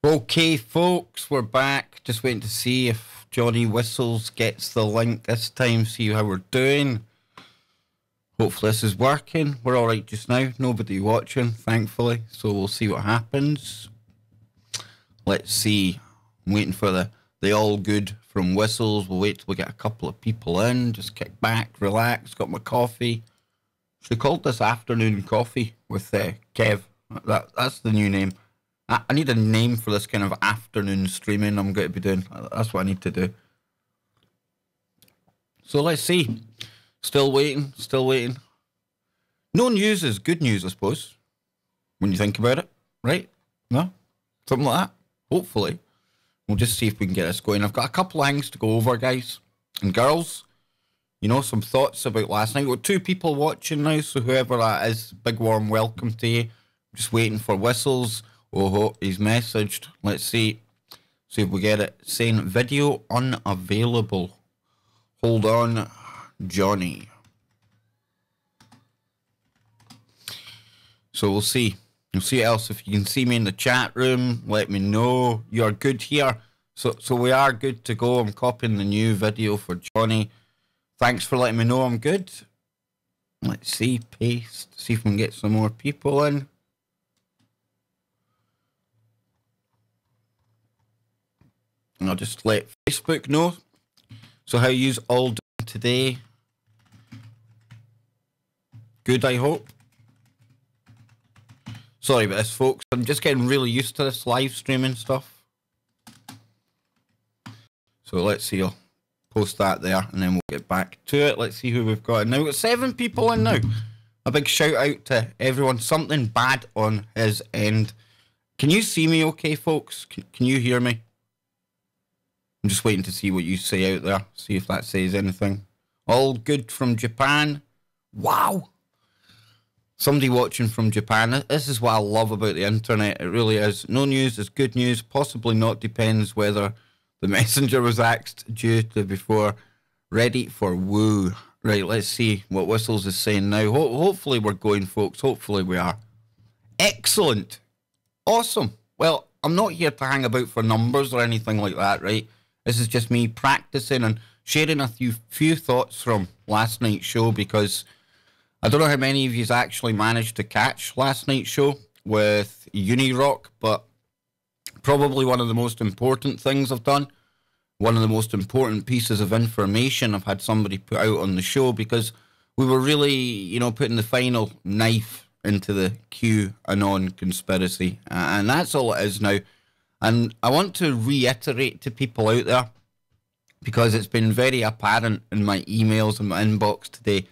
Okay, folks, we're back. Just waiting to see if Johnny Whistles gets the link this time, see how we're doing. Hopefully this is working. We're all right just now. Nobody watching, thankfully, so we'll see what happens. Let's see. I'm waiting for the all good from Whistles. We'll wait till we get a couple of people in. Just kick back, relax, got my coffee. She called this afternoon coffee with Kev. That's the new name. I need a name for this kind of afternoon streaming I'm going to be doing. That's what I need to do. So let's see. Still waiting, still waiting. No news is good news, I suppose, when you think about it, right? No? Something like that? Hopefully. We'll just see if we can get this going. I've got a couple of things to go over, guys and girls. You know, some thoughts about last night. We've got 2 people watching now, so whoever that is, big warm welcome to you. Just waiting for Whistles. Oh, he's messaged. Let's see if we get it. Saying video unavailable. Hold on, Johnny. So we'll see. We'll see what else. If you can see me in the chat room, let me know. You're good here. So we are good to go. I'm copying the new video for Johnny. Thanks for letting me know I'm good. Let's see. Paste. See if we can get some more people in. And I'll just let Facebook know. So how you all doing today? Good, I hope. Sorry about this, folks. I'm just getting really used to this live streaming stuff. So let's see. I'll post that there and then we'll get back to it. Let's see who we've got. And now we've got 7 people in now. A big shout out to everyone. Something bad on his end. Can you see me okay, folks? Can you hear me? I'm just waiting to see what you say out there. See if that says anything. All good from Japan. Wow. Somebody watching from Japan. This is what I love about the internet. It really is. No news is good news. Possibly not. Depends whether the messenger was axed due to before. Ready for woo. Right, let's see what Whistles is saying now. Hopefully we're going, folks. Hopefully we are. Excellent. Awesome. Well, I'm not here to hang about for numbers or anything like that, right? This is just me practicing and sharing a few thoughts from last night's show, because I don't know how many of you actually managed to catch last night's show with Unirock, but probably one of the most important things I've done, one of the most important pieces of information I've had somebody put out on the show, because we were really, you know, putting the final knife into the QAnon conspiracy, and that's all it is now. And I want to reiterate to people out there, because it's been very apparent in my emails and my inbox today.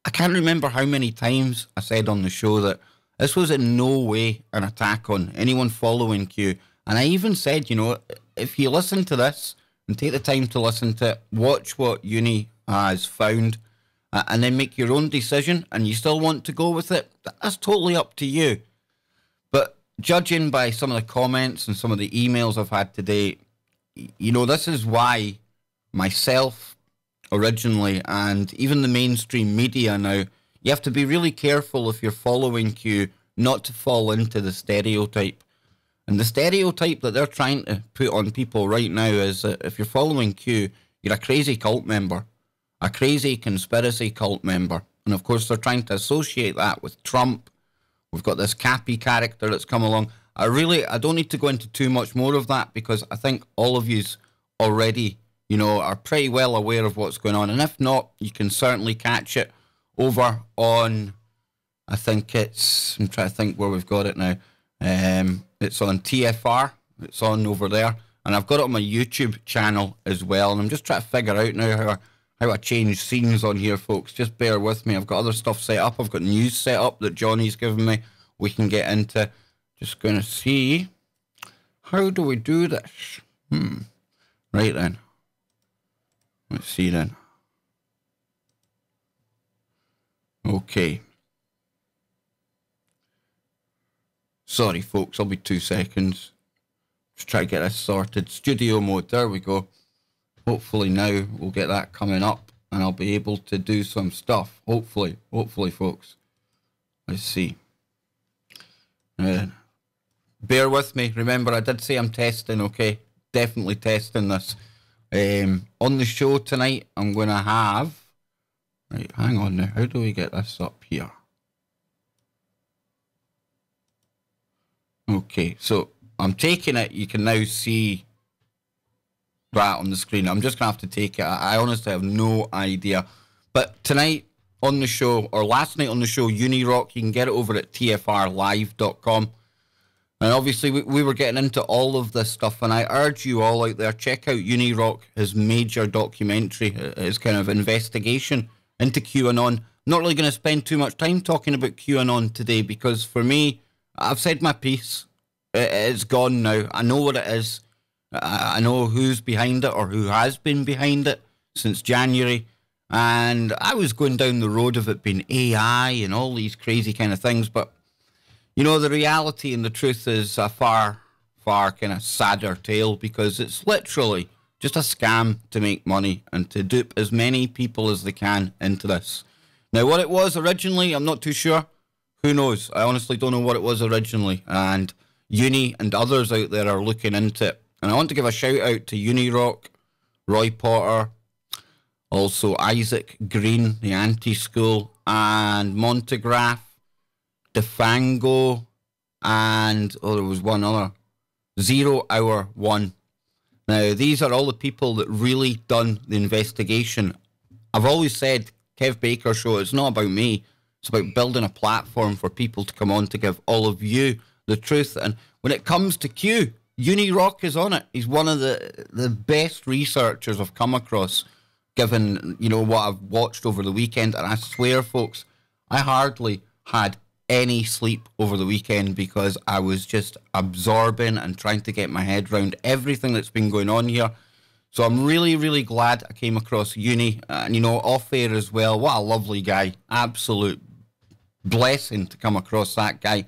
I can't remember how many times I said on the show that this was in no way an attack on anyone following Q. And I even said, you know, if you listen to this and take the time to listen to it, watch what Uni has found, and then make your own decision, and you still want to go with it, that's totally up to you. But judging by some of the comments and some of the emails I've had today, you know, this is why myself originally, and even the mainstream media now, you have to be really careful if you're following Q not to fall into the stereotype. And the stereotype that they're trying to put on people right now is that if you're following Q, you're a crazy cult member, a crazy conspiracy cult member. And of course, they're trying to associate that with Trump. We've got this Cappy character that's come along. I don't need to go into too much more of that, because I think all of yous already, you know, are pretty well aware of what's going on. And if not, you can certainly catch it over on, I think it's, I'm trying to think where we've got it now. It's on TFR. It's on over there. And I've got it on my YouTube channel as well. And I'm just trying to figure out now how I change scenes on here, folks. Just bear with me. I've got other stuff set up. I've got news set up that Johnny's given me. We can get into. Just going to see. How do we do this? Right then. Let's see then. Okay. Sorry, folks. I'll be 2 seconds. Just try to get this sorted. Studio mode. There we go. Hopefully now we'll get that coming up and I'll be able to do some stuff. Hopefully, folks. Let's see. bear with me. Remember, I did say I'm testing, okay? Definitely testing this. On the show tonight, I'm going to have... Right, hang on now. How do we get this up here? Okay, so I'm taking it. You can now see that on the screen. I'm just going to have to take it. I honestly have no idea. But tonight on the show, or last night on the show, Unirock, you can get it over at tfrlive.com. And obviously, we were getting into all of this stuff, and I urge you all out there, check out Unirock, his major documentary, his kind of investigation into QAnon. I'm not really going to spend too much time talking about QAnon today, because for me, I've said my piece. It's gone now. I know what it is. I know who's behind it, or who has been behind it since January. And I was going down the road of it being AI and all these crazy kind of things, but you know, the reality and the truth is a far, far kind of sadder tale, because it's literally just a scam to make money and to dupe as many people as they can into this. Now, what it was originally, I'm not too sure. Who knows? I honestly don't know what it was originally. And Uni and others out there are looking into it. And I want to give a shout out to Unirock, Roy Potter, also Isaac Green, the Anti-School, and Montegraph, Defango, and there was one other, 0 Hour 1. Now, these are all the people that really done the investigation. I've always said, Kev Baker Show, it's not about me. It's about building a platform for people to come on to give all of you the truth. And when it comes to Q, Unirock is on it. He's one of the best researchers I've come across, given, you know, what I've watched over the weekend. And I swear, folks, I hardly had any sleep over the weekend, because I was just absorbing and trying to get my head around everything that's been going on here. So I'm really, really glad I came across Uni, and, you know, off air as well. What a lovely guy. Absolute blessing to come across that guy.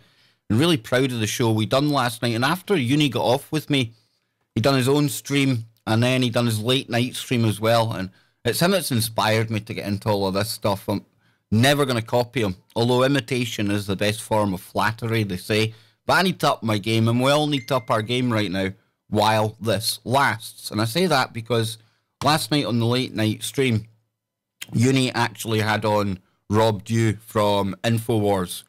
And really proud of the show we done last night. And after Uni got off with me, he done his own stream, and then he done his late night stream as well. And it's him that's inspired me to get into all of this stuff. I'm never going to copy him, although imitation is the best form of flattery, they say. But I need to up my game, and we all need to up our game right now while this lasts. And I say that because last night on the late night stream, Uni actually had on Rob Dew from InfoWars.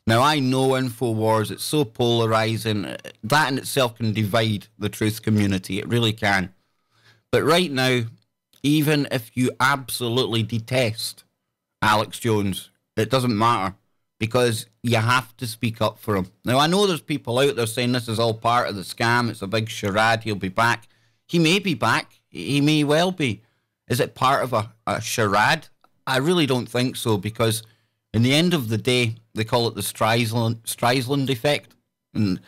Now, I know InfoWars, it's so polarising. That in itself can divide the truth community. It really can. But right now, even if you absolutely detest Alex Jones, it doesn't matter, because you have to speak up for him. Now, I know there's people out there saying this is all part of the scam. It's a big charade. He'll be back. He may be back. He may well be. Is it part of a charade? I really don't think so, because in the end of the day, they call it the Streisand effect. And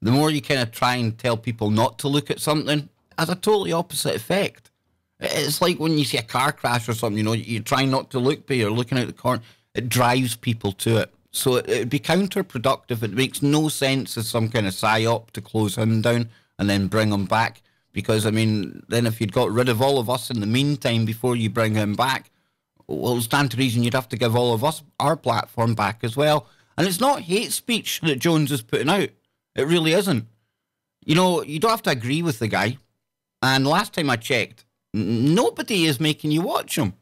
the more you kind of try and tell people not to look at something, it has a totally opposite effect. It's like when you see a car crash or something, you know, you try not to look, but you're looking out the corner. It drives people to it. So it'd be counterproductive. It makes no sense as some kind of psyop to close him down and then bring him back. Because, I mean, then if you'd got rid of all of us in the meantime before you bring him back, well, it stands to reason you'd have to give all of us our platform back as well. And it's not hate speech that Jones is putting out. It really isn't. You know, you don't have to agree with the guy. And last time I checked, nobody is making you watch him.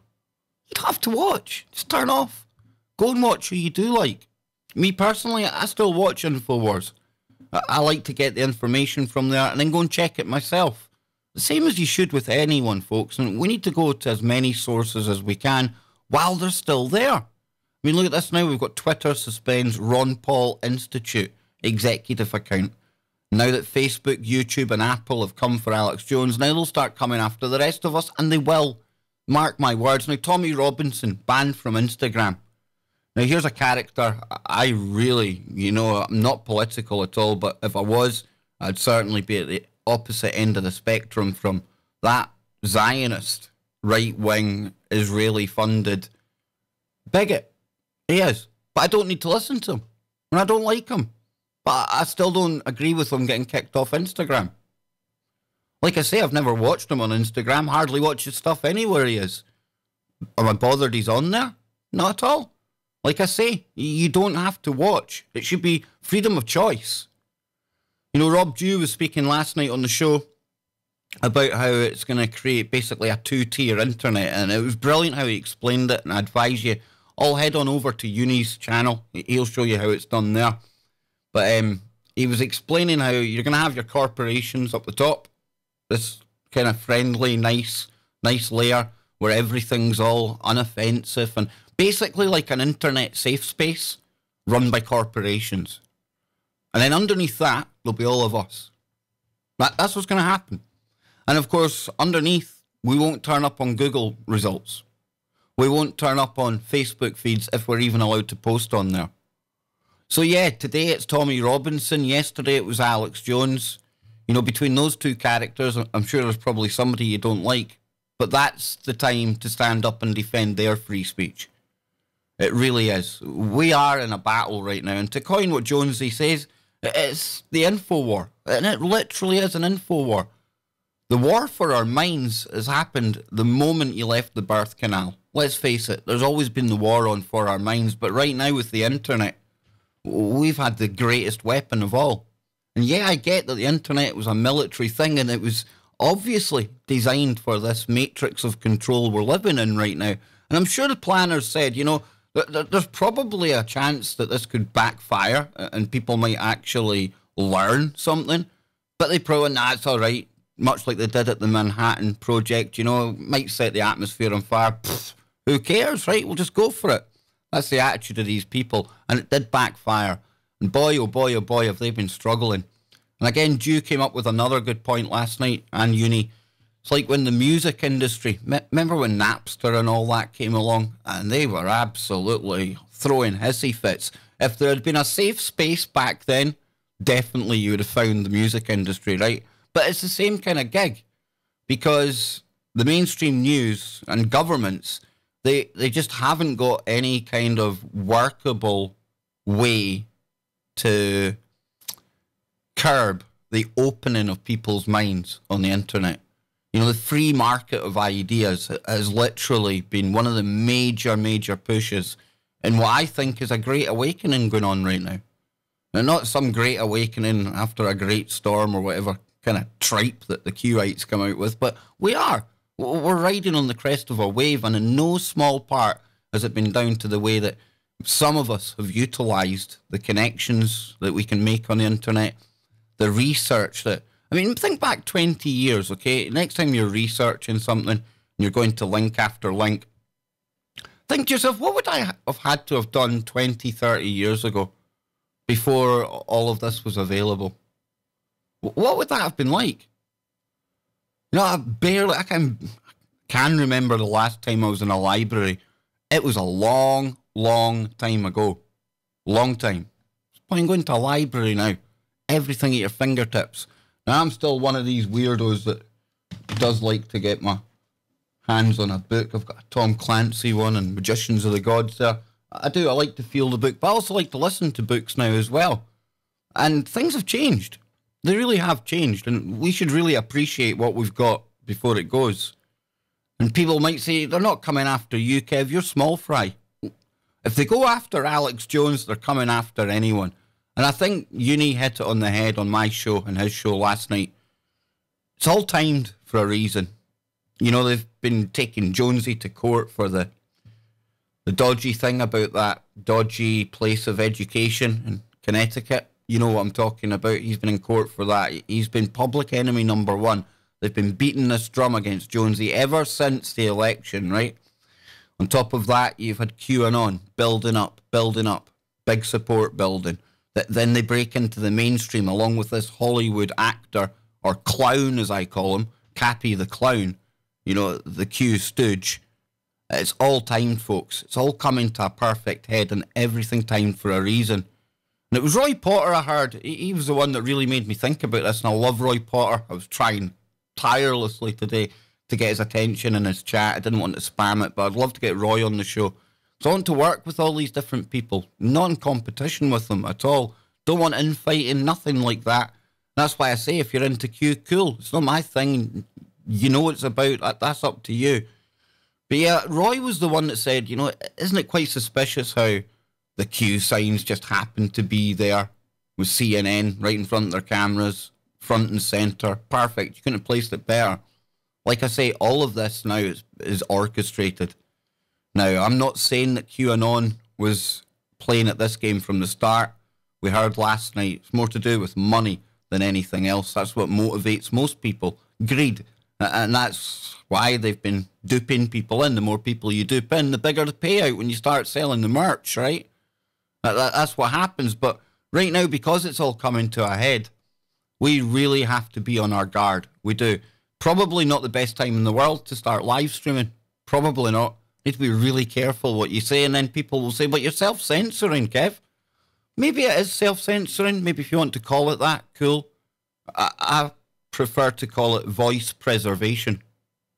You don't have to watch. Just turn off. Go and watch who you do like. Me personally, I still watch InfoWars. I like to get the information from there and then go and check it myself. The same as you should with anyone, folks. And we need to go to as many sources as we can while they're still there. I mean, look at this now. We've got Twitter suspends Ron Paul Institute executive account. Now that Facebook, YouTube and Apple have come for Alex Jones, now they'll start coming after the rest of us, and they will. Mark my words. Now, Tommy Robinson, banned from Instagram. Now, here's a character I really, you know, I'm not political at all, but if I was, I'd certainly be at the opposite end of the spectrum from that Zionist, right-wing, Israeli-funded bigot. He is. But I don't need to listen to him. And I don't like him. But I still don't agree with him getting kicked off Instagram. Like I say, I've never watched him on Instagram, hardly watch his stuff anywhere he is. Am I bothered he's on there? Not at all. Like I say, you don't have to watch. It should be freedom of choice. You know, Rob Dew was speaking last night on the show about how it's going to create basically a two-tier internet, and it was brilliant how he explained it, and I advise you all head on over to Uni's channel. He'll show you how it's done there. But he was explaining how you're going to have your corporations up the top, this kind of friendly, nice layer where everything's all unoffensive and basically like an internet safe space run by corporations. And then underneath that, there'll be all of us. That's what's going to happen. And of course, underneath, we won't turn up on Google results. We won't turn up on Facebook feeds if we're even allowed to post on there. So yeah, today it's Tommy Robinson. Yesterday it was Alex Jones. You know, between those two characters, I'm sure there's probably somebody you don't like. But that's the time to stand up and defend their free speech. It really is. We are in a battle right now. And to coin what Jonesy says, it's the info war. And it literally is an info war. The war for our minds has happened the moment you left the birth canal. Let's face it, there's always been the war on for our minds, but right now with the internet, we've had the greatest weapon of all. And yeah, I get that the internet was a military thing, and it was obviously designed for this matrix of control we're living in right now. And I'm sure the planners said, you know, there's probably a chance that this could backfire and people might actually learn something, but they probably, nah, it's all right. Much like they did at the Manhattan Project, you know, might set the atmosphere on fire. Pfft, who cares, right? We'll just go for it. That's the attitude of these people. And it did backfire. And boy, oh boy, have they been struggling. And again, Dew came up with another good point last night, and Uni. It's like when the music industry, remember when Napster and all that came along? And they were absolutely throwing hissy fits. If there had been a safe space back then, definitely you would have found the music industry, right? But it's the same kind of gig, because the mainstream news and governments, they just haven't got any kind of workable way to curb the opening of people's minds on the internet. You know, the free market of ideas has literally been one of the major pushes in what I think is a great awakening going on right now. Now, not some great awakening after a great storm or whatever kind of tripe that the Q-ites come out with, but we're riding on the crest of a wave, and in no small part has it been down to the way that some of us have utilised the connections that we can make on the internet, the research that, I mean, think back 20 years, okay? Next time you're researching something and you're going to link after link, think to yourself, what would I have had to have done 20, 30 years ago before all of this was available? What would that have been like? You know, I can remember the last time I was in a library. It was a long time ago. Long time. What's the point going to a library now? Everything at your fingertips. Now, I'm still one of these weirdos that does like to get my hands on a book. I've got a Tom Clancy one and Magicians of the Gods there. I do. I like to feel the book, but I also like to listen to books now as well. And things have changed. They really have changed, and we should really appreciate what we've got before it goes. And people might say, they're not coming after you, Kev, you're small fry. If they go after Alex Jones, they're coming after anyone. And I think Uni hit it on the head on my show and his show last night. It's all timed for a reason. You know, they've been taking Jonesy to court for the dodgy thing about that dodgy place of education in Connecticut. You know what I'm talking about. He's been in court for that. He's been public enemy number one. They've been beating this drum against Jonesy ever since the election, right? On top of that, you've had QAnon building up, big support building. Then they break into the mainstream along with this Hollywood actor, or clown as I call him, Cappy the Clown, you know, the Q stooge. It's all timed, folks. It's all coming to a perfect head, and everything timed for a reason. And it was Roy Potter I heard. He was the one that really made me think about this, and I love Roy Potter. I was trying tirelessly today to get his attention in his chat. I didn't want to spam it, but I'd love to get Roy on the show. So I want to work with all these different people, not in competition with them at all. Don't want infighting, nothing like that. That's why I say, if you're into Q, cool. It's not my thing. You know what it's about. That's up to you. But yeah, Roy was the one that said, you know, isn't it quite suspicious how the Q signs just happen to be there with CNN right in front of their cameras, front and centre. Perfect. You couldn't have placed it better. Like I say, all of this now is orchestrated. Now, I'm not saying that QAnon was playing at this game from the start. We heard last night it's more to do with money than anything else. That's what motivates most people. Greed. And that's why they've been duping people in. The more people you dupe in, the bigger the payout when you start selling the merch, right? That's what happens. But right now, because it's all coming to a head, we really have to be on our guard. We do. Probably not the best time in the world to start live streaming. Probably not. Need to be really careful what you say, and then people will say, but you're self-censoring, Kev. Maybe it is self-censoring. Maybe if you want to call it that, cool. I prefer to call it voice preservation,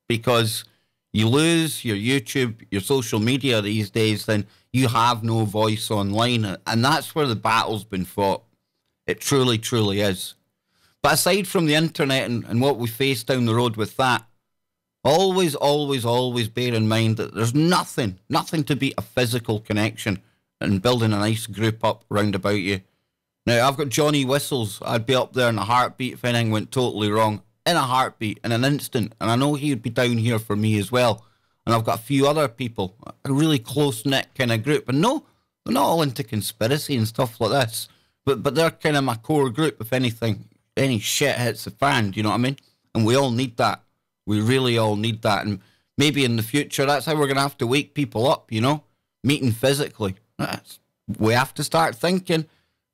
because you lose your YouTube, your social media these days, then you have no voice online, and that's where the battle's been fought. It truly, truly is. But aside from the internet and what we face down the road with that, always, always, always bear in mind that there's nothing to beat a physical connection and building a nice group up round about you. Now, I've got Johnny Whistles. I'd be up there in a heartbeat if anything went totally wrong. In a heartbeat, in an instant. And I know he would be down here for me as well. And I've got a few other people, a really close-knit kind of group. And no, they're not all into conspiracy and stuff like this. But they're kind of my core group, if anything. Any shit hits the fan, do you know what I mean? And we all need that. We really all need that. And maybe in the future, that's how we're going to have to wake people up, you know? Meeting physically. We have to start thinking.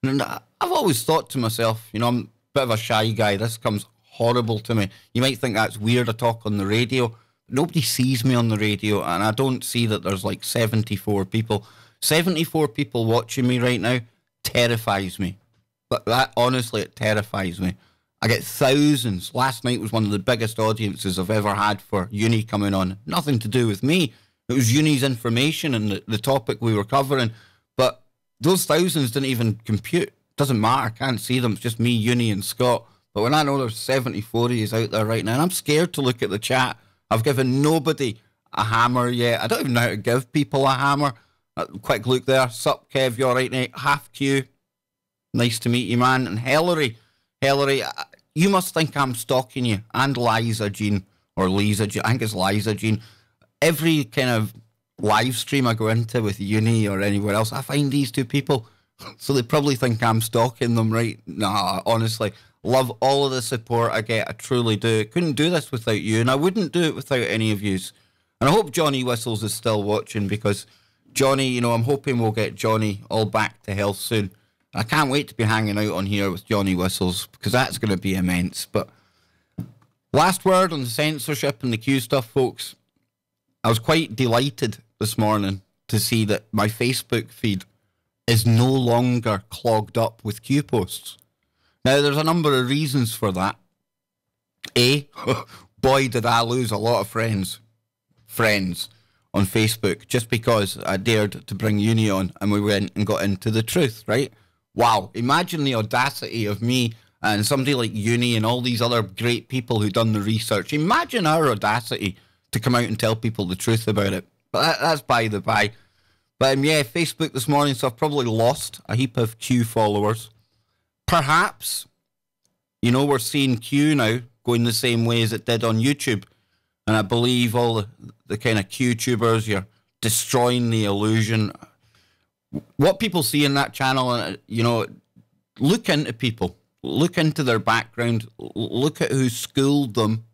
And I've always thought to myself, you know, I'm a bit of a shy guy. This comes horrible to me. You might think that's weird, I talk on the radio. Nobody sees me on the radio, and I don't see that there's like 74 people. 74 people watching me right now terrifies me. But that, honestly, it terrifies me. I get thousands. Last night was one of the biggest audiences I've ever had for uni coming on. Nothing to do with me. It was uni's information and the topic we were covering. But those thousands didn't even compute. Doesn't matter. I can't see them. It's just me, uni, and Scott. But when I know there's 74 of you out there right now, and I'm scared to look at the chat. I've given nobody a hammer yet. I don't even know how to give people a hammer. Quick look there. Sup, Kev, you all right, mate? Half Q. Nice to meet you, man. And Hillary, you must think I'm stalking you. And Liza Jean, or Lisa Jean. I think it's Liza Jean. Every kind of live stream I go into with uni or anywhere else, I find these two people. So they probably think I'm stalking them, right? Nah, honestly. Love all of the support I get. I truly do. Couldn't do this without you, and I wouldn't do it without any of yous. And I hope Johnny Whistles is still watching, because Johnny, you know, I'm hoping we'll get Johnny all back to health soon. I can't wait to be hanging out on here with Johnny Whistles, because that's going to be immense. But last word on the censorship and the Q stuff, folks. I was quite delighted this morning to see that my Facebook feed is no longer clogged up with Q posts. Now, there's a number of reasons for that. A, boy, did I lose a lot of friends on Facebook just because I dared to bring uni on and we went and got into the truth, right? Wow, imagine the audacity of me and somebody like uni and all these other great people who done the research. Imagine our audacity to come out and tell people the truth about it. But that's by the by. But yeah, Facebook this morning, so I've probably lost a heap of Q followers. Perhaps, you know, we're seeing Q now going the same way as it did on YouTube. And I believe all the kind of Q-tubers, you're destroying the illusion. What people see in that channel, you know, look into people. Look into their background. Look at who schooled them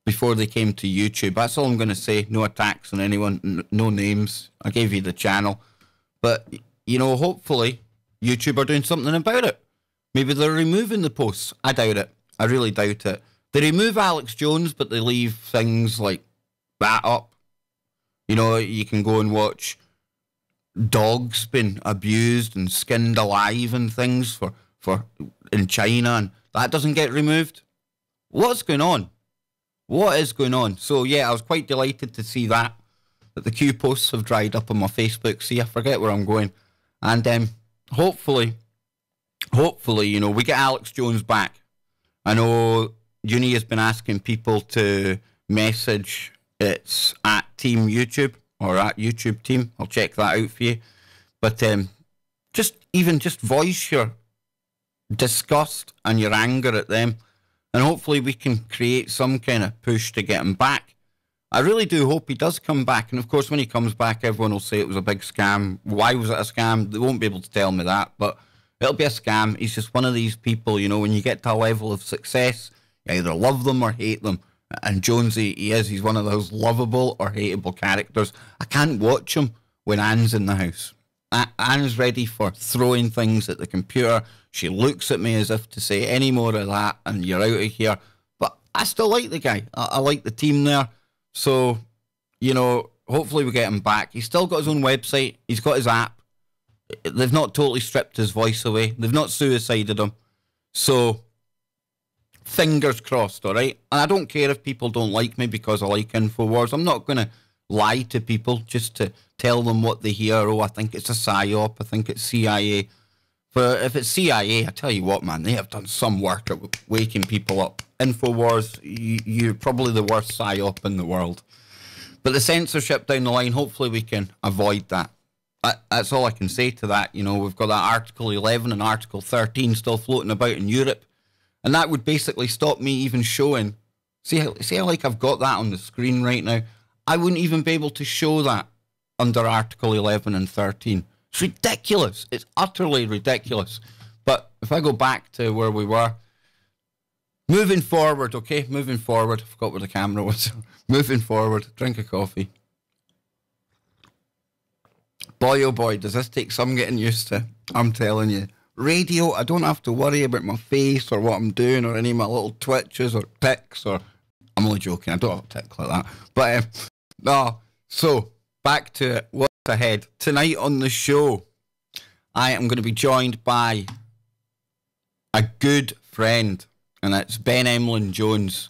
before they came to YouTube. That's all I'm going to say. No attacks on anyone. No names. I gave you the channel. But, you know, hopefully YouTube are doing something about it. Maybe they're removing the posts. I doubt it. I really doubt it. They remove Alex Jones, but they leave things like that up. You know, you can go and watch dogs being abused and skinned alive and things for in China, and that doesn't get removed. What's going on? What is going on? So, yeah, I was quite delighted to see that the Q posts have dried up on my Facebook. See, I forget where I'm going. And hopefully, you know, we get Alex Jones back. I know uni has been asking people to message. It's at Team YouTube or at YouTube Team. I'll check that out for you. But just voice your disgust and your anger at them. And hopefully we can create some kind of push to get him back. I really do hope he does come back. And of course, when he comes back, everyone will say it was a big scam. Why was it a scam? They won't be able to tell me that, but it'll be a scam. He's just one of these people, you know, when you get to a level of success, you either love them or hate them. And Jonesy, he's one of those lovable or hateable characters. I can't watch him when Anne's in the house. Anne's ready for throwing things at the computer. She looks at me as if to say, any more of that and you're out of here. But I still like the guy. I like the team there. So, you know, hopefully we get him back. He's still got his own website. He's got his app. They've not totally stripped his voice away. They've not suicided him. So, fingers crossed, all right? And I don't care if people don't like me because I like InfoWars. I'm not going to lie to people just to tell them what they hear. Oh, I think it's a PSYOP. I think it's CIA. But if it's CIA, I tell you what, man, they have done some work at waking people up. InfoWars, you're probably the worst PSYOP in the world. But the censorship down the line, hopefully we can avoid that. That's all I can say to that. You know, we've got that Article 11 and Article 13 still floating about in Europe. And that would basically stop me even showing. See how like I've got that on the screen right now? I wouldn't even be able to show that under Article 11 and 13. It's ridiculous. It's utterly ridiculous. But if I go back to where we were, moving forward, okay? Moving forward. I forgot where the camera was. Moving forward. Drink a coffee. Boy, oh boy, does this take some getting used to. I'm telling you. Radio, I don't have to worry about my face or what I'm doing or any of my little twitches or tics or... I'm only joking. I don't have a tick like that. But, no. So, back to it. What's ahead? Tonight on the show, I am going to be joined by a good friend, and it's Ben Emlyn Jones.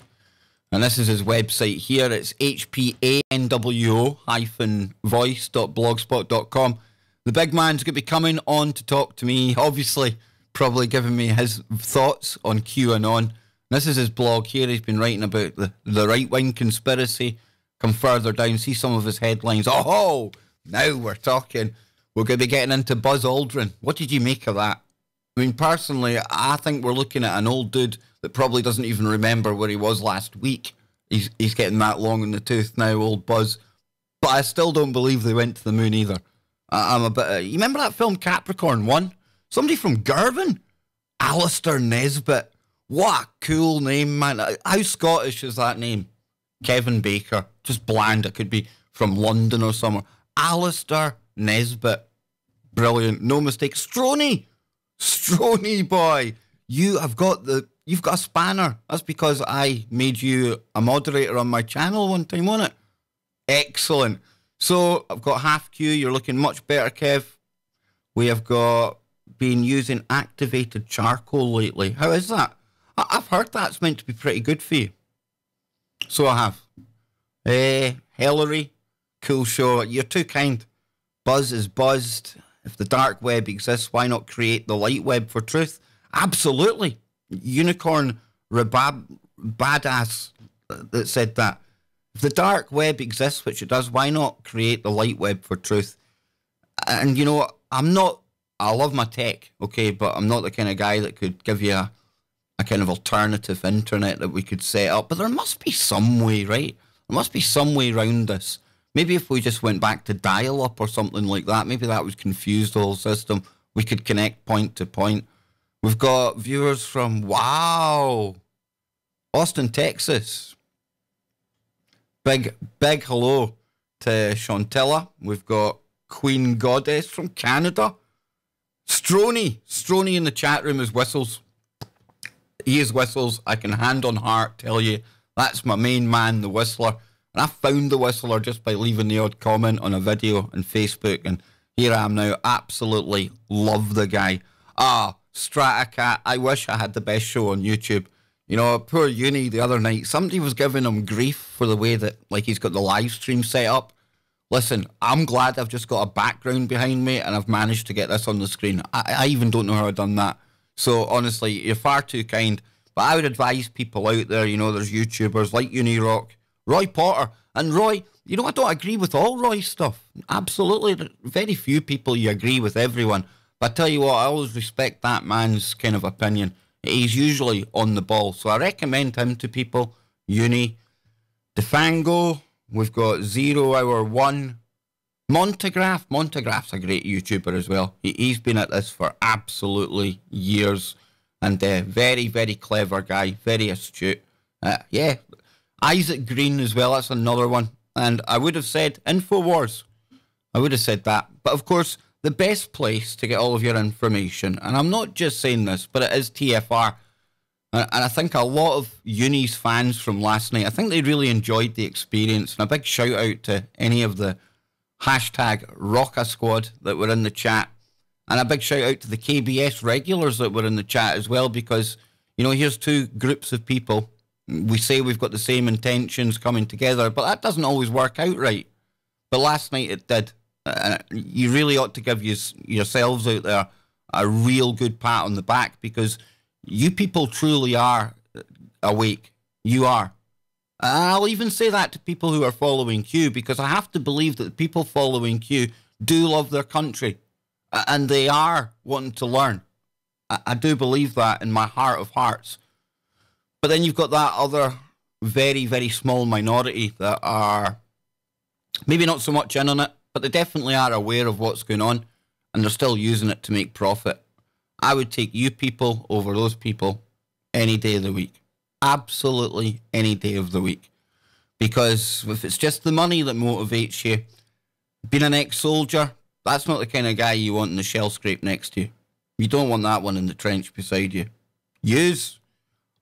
And this is his website here. It's hpanwo-voice.blogspot.com. The big man's going to be coming on to talk to me, obviously, probably giving me his thoughts on QAnon. This is his blog here. He's been writing about the right-wing conspiracy. Come further down, see some of his headlines. Oh, now we're talking. We're going to be getting into Buzz Aldrin. What did you make of that? I mean, personally, I think we're looking at an old dude that probably doesn't even remember where he was last week. He's getting that long in the tooth now, old Buzz. But I still don't believe they went to the moon either. I'm a bit... you remember that film Capricorn 1? Somebody from Girvan? Alistair Nesbitt. What a cool name, man. How Scottish is that name? Kevin Baker. Just bland. It could be from London or somewhere. Alistair Nesbitt. Brilliant. No mistake. Stroney. Stroney, boy. You've got a spanner. That's because I made you a moderator on my channel one time, wasn't it? Excellent. So, I've got half Q. You're looking much better, Kev. We have been using activated charcoal lately. How is that? I've heard that's meant to be pretty good for you. So I have. Hillary, cool show. You're too kind. Buzz is buzzed. If the dark web exists, why not create the light web for truth? Absolutely. Unicorn badass that said that. If the dark web exists, which it does, why not create the light web for truth? And you know, I love my tech, okay, but I'm not the kind of guy that could give you a kind of alternative internet that we could set up. But there must be some way, right? There must be some way around this. Maybe if we just went back to dial-up or something like that, maybe that would confuse the whole system. We could connect point to point. We've got viewers from, wow, Austin, Texas. Big hello to Chantilla. We've got Queen Goddess from Canada. Stroney in the chat room is Whistles. He is Whistles. I can hand on heart tell you that's my main man, the Whistler. And I found the Whistler just by leaving the odd comment on a video on Facebook. And here I am now. Absolutely love the guy. Stratacat. I wish I had the best show on YouTube. You know, poor Uni the other night, somebody was giving him grief for the way that, like, he's got the live stream set up. Listen, I'm glad I've just got a background behind me and I've managed to get this on the screen. I even don't know how I've done that. So, honestly, you're far too kind. But I would advise people out there, you know, there's YouTubers like Unirock, Roy Potter. And Roy, you know, I don't agree with all Roy's stuff. Absolutely. Very few people you agree with everyone. But I tell you what, I always respect that man's kind of opinion. He's usually on the ball. So I recommend him to people. Uni, Defango, we've got 0 Hour 1. Montagraph's a great YouTuber as well. He's been at this for absolutely years. And very, very clever guy. Very astute. Yeah. Isaac Green as well. That's another one. And I would have said InfoWars. I would have said that. But of course, the best place to get all of your information, and I'm not just saying this, but it is TFR. And I think a lot of Uni's fans from last night, I think they really enjoyed the experience. And a big shout out to any of the hashtag Rocka Squad that were in the chat. And a big shout out to the KBS regulars that were in the chat as well, because, you know, here's two groups of people. We say we've got the same intentions coming together, but that doesn't always work out right. But last night it did. You really ought to give yourselves out there a real good pat on the back, because you people truly are awake. You are. I'll even say that to people who are following Q, because I have to believe that the people following Q do love their country, and they are wanting to learn. I do believe that in my heart of hearts. But then you've got that other very, very small minority that are maybe not so much in on it, but they definitely are aware of what's going on, and they're still using it to make profit. I would take you people over those people any day of the week. Absolutely any day of the week. Because if it's just the money that motivates you, being an ex-soldier, that's not the kind of guy you want in the shell scrape next to you. You don't want that one in the trench beside you. Use?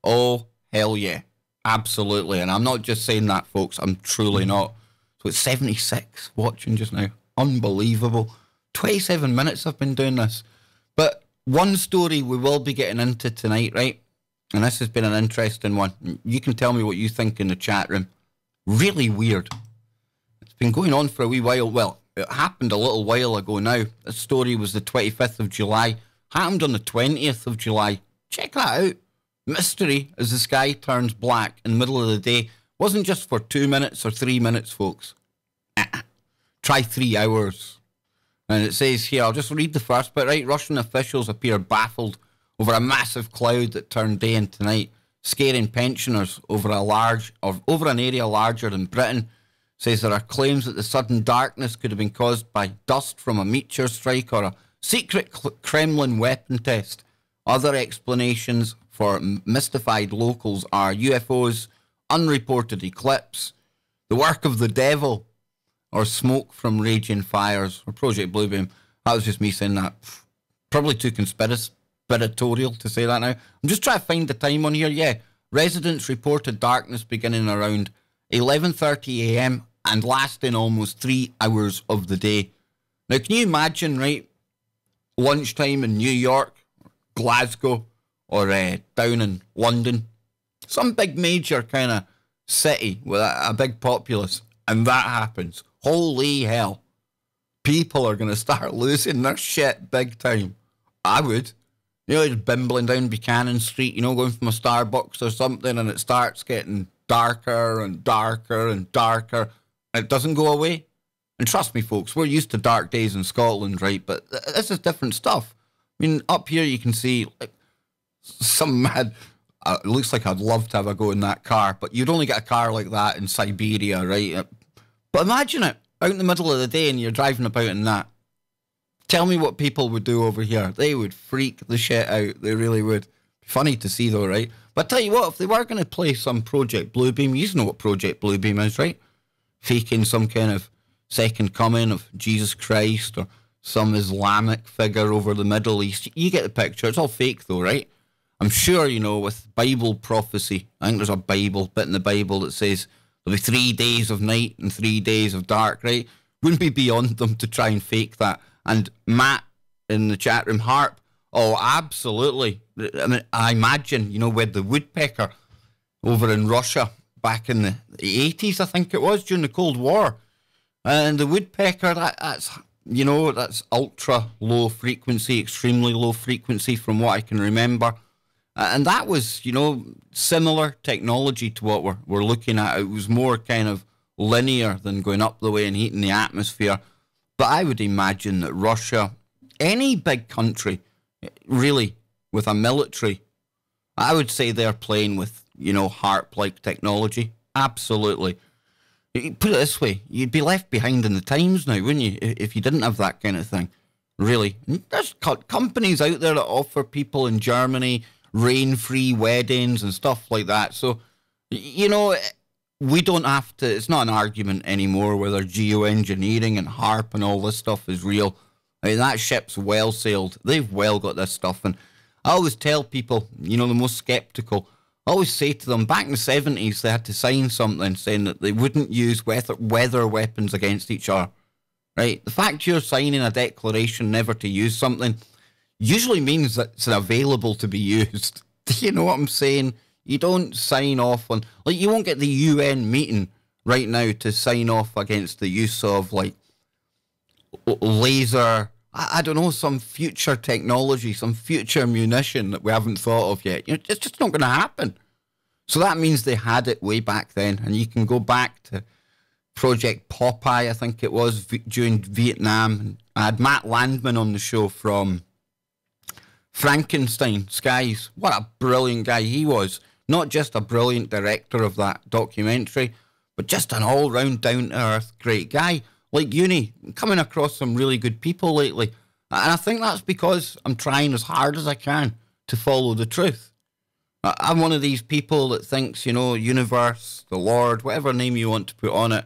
Oh, hell yeah. Absolutely. And I'm not just saying that, folks. I'm truly not. So it's 76 watching just now. Unbelievable. 27 minutes I've been doing this. But one story we will be getting into tonight, right? And this has been an interesting one. You can tell me what you think in the chat room. Really weird. It's been going on for a wee while. Well, it happened a little while ago now. This story was the 25th of July. Happened on the 20th of July. Check that out. Mystery as the sky turns black in the middle of the day. Wasn't just for 2 minutes or 3 minutes, folks. Try 3 hours. And it says here, I'll just read the first bit, right? Russian officials appear baffled over a massive cloud that turned day into night, scaring pensioners over an area larger than Britain. Says there are claims that the sudden darkness could have been caused by dust from a meteor strike or a secret Kremlin weapon test. Other explanations for mystified locals are UFOs, unreported eclipse, the work of the devil, or smoke from raging fires, or Project Bluebeam. That was just me saying that. Probably too conspiratorial to say that now. I'm just trying to find the time on here. Yeah, residents reported darkness beginning around 11:30 a.m. and lasting almost 3 hours of the day. Now, can you imagine, right, lunchtime in New York, Glasgow, or down in London, some big major kind of city with a big populace, and that happens? Holy hell. People are going to start losing their shit big time. I would. You know, just bimbling down Buchanan Street, you know, going from a Starbucks or something, and it starts getting darker and darker and darker. It doesn't go away. And trust me, folks, we're used to dark days in Scotland, right? But this is different stuff. I mean, up here you can see like, some mad... it looks like I'd love to have a go in that car, but you'd only get a car like that in Siberia, right? But imagine it, out in the middle of the day and you're driving about in that. Tell me what people would do over here. They would freak the shit out. They really would. Funny to see though, right? But I tell you what, if they were going to play some Project Bluebeam, you know what Project Bluebeam is, right? Faking some kind of second coming of Jesus Christ or some Islamic figure over the Middle East. You get the picture. It's all fake though, right? I'm sure, you know, with Bible prophecy, I think there's a Bible, bit in the Bible that says there'll be 3 days of night and 3 days of dark, right? Wouldn't be beyond them to try and fake that. And Matt in the chat room, Harp, oh, absolutely. I mean, I imagine, you know, with the woodpecker over in Russia back in the 80s, I think it was, during the Cold War. And the woodpecker, that's, you know, that's ultra low frequency, extremely low frequency from what I can remember. And that was, you know, similar technology to what we're looking at. It was more kind of linear than going up the way and heating the atmosphere. But I would imagine that Russia any big country, really, with a military, I would say they're playing with, HARP-like technology. Absolutely. Put it this way, you'd be left behind in the times now, wouldn't you, if you didn't have that kind of thing? Really. There's companies out there that offer people in Germany rain-free weddings and stuff like that. So, we don't have to, it's not an argument anymore whether geoengineering and HARP and all this stuff is real. I mean, that ship's well sailed. They've well got this stuff. And I always tell people, the most skeptical, I always say to them, back in the 70s, they had to sign something saying that they wouldn't use weather weapons against each other. Right? The fact you're signing a declaration never to use something usually means that it's available to be used. Do you know what I'm saying? You don't sign off on... you won't get the UN meeting right now to sign off against the use of, laser... I don't know, some future technology, some future munition that we haven't thought of yet. It's just not going to happen. So that means they had it way back then. And you can go back to Project Popeye, I think it was, during Vietnam. I had Matt Landman on the show from Frankenstein Skies. What a brilliant guy he was. Not just a brilliant director of that documentary, but just an all-round, down-to-earth great guy. Like uni, coming across some really good people lately. And I think that's because I'm trying as hard as I can to follow the truth. I'm one of these people that thinks, universe, the Lord, whatever name you want to put on it,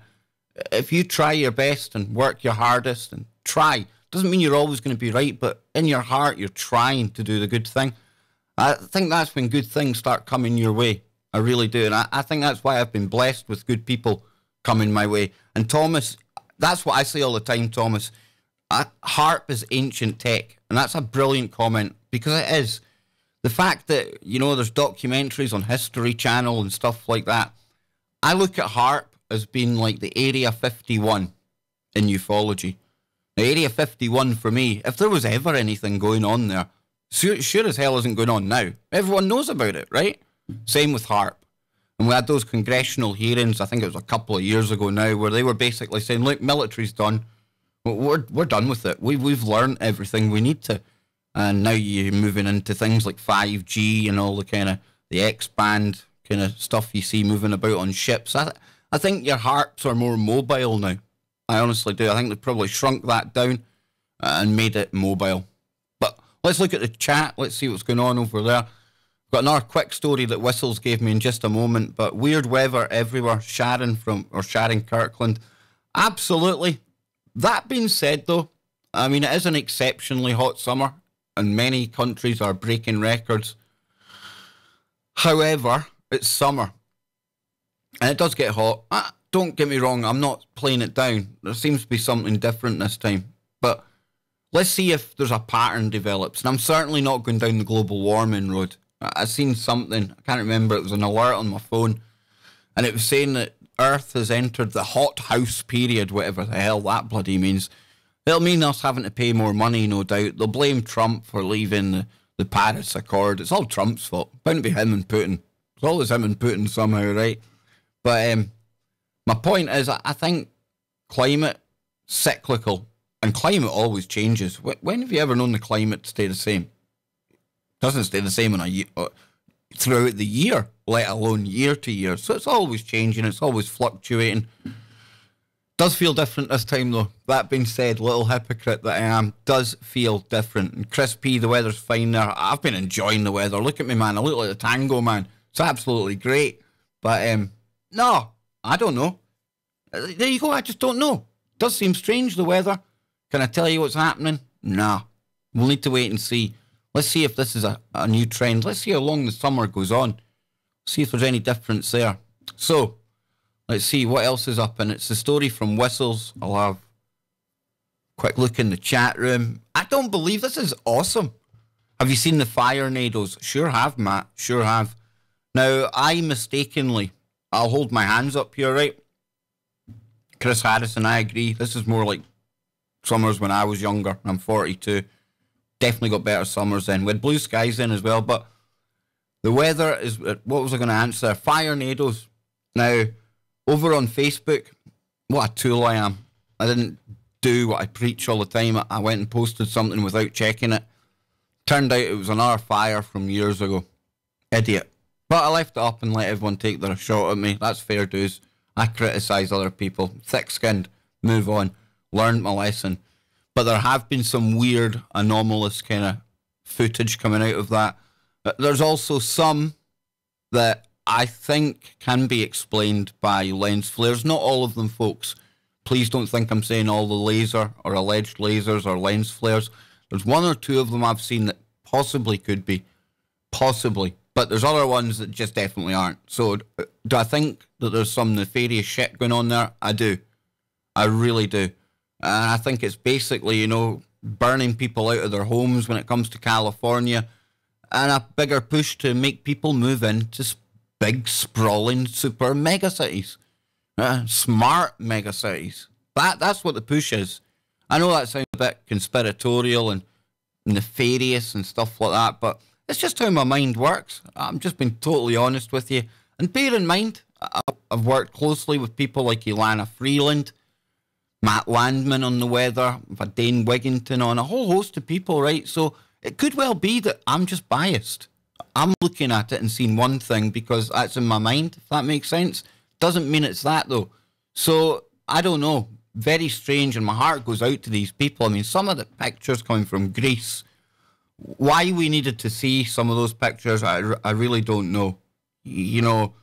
if you try your best and work your hardest and try, doesn't mean you're always going to be right, but in your heart, you're trying to do the good thing. I think that's when good things start coming your way. I really do. And I think that's why I've been blessed with good people coming my way. And Thomas, that's what I say all the time, Thomas. HARP is ancient tech. And that's a brilliant comment, because it is. The fact that, there's documentaries on History Channel and stuff like that. I look at HARP as being like the Area 51 in ufology. Now, Area 51 for me, if there was ever anything going on there, sure as hell isn't going on now. Everyone knows about it, right? Same with HARP. And we had those congressional hearings, I think it was a couple of years ago now, where they were basically saying, look, military's done. We're done with it. We've learned everything we need to. And now you're moving into things like 5G and all the kind of the X-band kind of stuff you see moving about on ships. I think your HARPs are more mobile now. I honestly do. I think they've probably shrunk that down and made it mobile. But let's look at the chat. Let's see what's going on over there. Got another quick story that Whistles gave me in just a moment, but weird weather everywhere. Sharon Kirkland. Absolutely. That being said, though, I mean, it is an exceptionally hot summer, and many countries are breaking records. However, it's summer, and it does get hot. Don't get me wrong, I'm not playing it down. There seems to be something different this time. But let's see if there's a pattern develops. And I'm certainly not going down the global warming road. I seen something, I can't remember, it was an alert on my phone, and it was saying that Earth has entered the hot house period, whatever the hell that bloody means. It'll mean us having to pay more money, no doubt. They'll blame Trump for leaving the Paris Accord. It's all Trump's fault. Bound to be him and Putin. It's always him and Putin somehow, right? But my point is, I think climate cyclical, and climate always changes. When have you ever known the climate to stay the same? It doesn't stay the same throughout the year, let alone year to year. So it's always changing. It's always fluctuating. Does feel different this time, though. That being said, little hypocrite that I am, does feel different. And Chris P, the weather's fine there. I've been enjoying the weather. Look at me, man. I look like a tango, man. It's absolutely great. But, no, I don't know. There you go. I just don't know. Does seem strange, the weather. Can I tell you what's happening? Nah. We'll need to wait and see. Let's see if this is a new trend. Let's see how long the summer goes on. See if there's any difference there. So, let's see what else is up. And it's the story from Whistles. I'll have a quick look in the chat room. I don't believe this is awesome. Have you seen the fire nados? Sure have, Matt. Sure have. Now, I mistakenly, I'll hold my hands up here, right? Chris Harrison, I agree. This is more like summers when I was younger. I'm 42. Definitely got better summers then. We had blue skies then as well. But the weather is, what was I going to answer? Fire nados. Now, over on Facebook, what a tool I am. I didn't do what I preach all the time. I went and posted something without checking it. Turned out it was another fire from years ago. Idiot. But I left it up and let everyone take their shot at me. That's fair dues. I criticise other people. Thick-skinned. Move on. Learned my lesson. But there have been some weird, anomalous kind of footage coming out of that. There's also some that I think can be explained by lens flares. Not all of them, folks. Please don't think I'm saying all the laser or alleged lasers or lens flares. There's one or two of them I've seen that possibly could be. Possibly. But there's other ones that just definitely aren't. So do I think that there's some nefarious shit going on there? I do. I really do. And I think it's basically, you know, burning people out of their homes when it comes to California, and a bigger push to make people move into big, sprawling, super mega cities. Smart mega cities. That's what the push is. I know that sounds a bit conspiratorial and nefarious and stuff like that, but it's just how my mind works. I'm just being totally honest with you. And bear in mind, I've worked closely with people like Ilana Freeland, Matt Landman on the weather, I've had Dane Wigington on, a whole host of people, right? So it could well be that I'm just biased. I'm looking at it and seeing one thing because that's in my mind, if that makes sense. Doesn't mean it's that, though. So, I don't know. Very strange, and my heart goes out to these people. I mean, some of the pictures coming from Greece, why we needed to see some of those pictures, I really don't know. You know,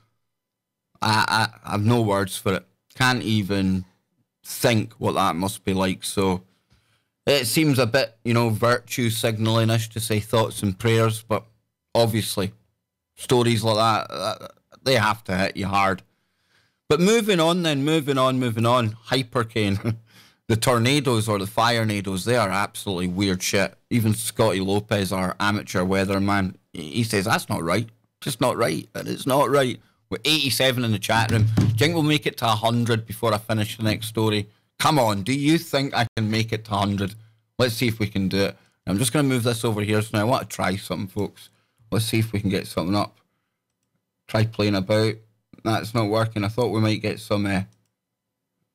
I have no words for it. Can't even think what that must be like. So it seems a bit, you know, virtue signalling-ish to say thoughts and prayers, but obviously stories like that, they have to hit you hard. But moving on then, moving on. Hypercane. The tornadoes or the firenadoes, they are absolutely weird shit. Even Scotty Lopez, our amateur weatherman, he says that's not right. Just not right. And it's not right. We're 87 in the chat room. Do you think we'll make it to 100 before I finish the next story? Come on, do you think I can make it to 100? Let's see if we can do it. I'm just going to move this over here. So now I want to try something, folks. Let's see if we can get something up. Try playing about. That's not working. I thought we might get some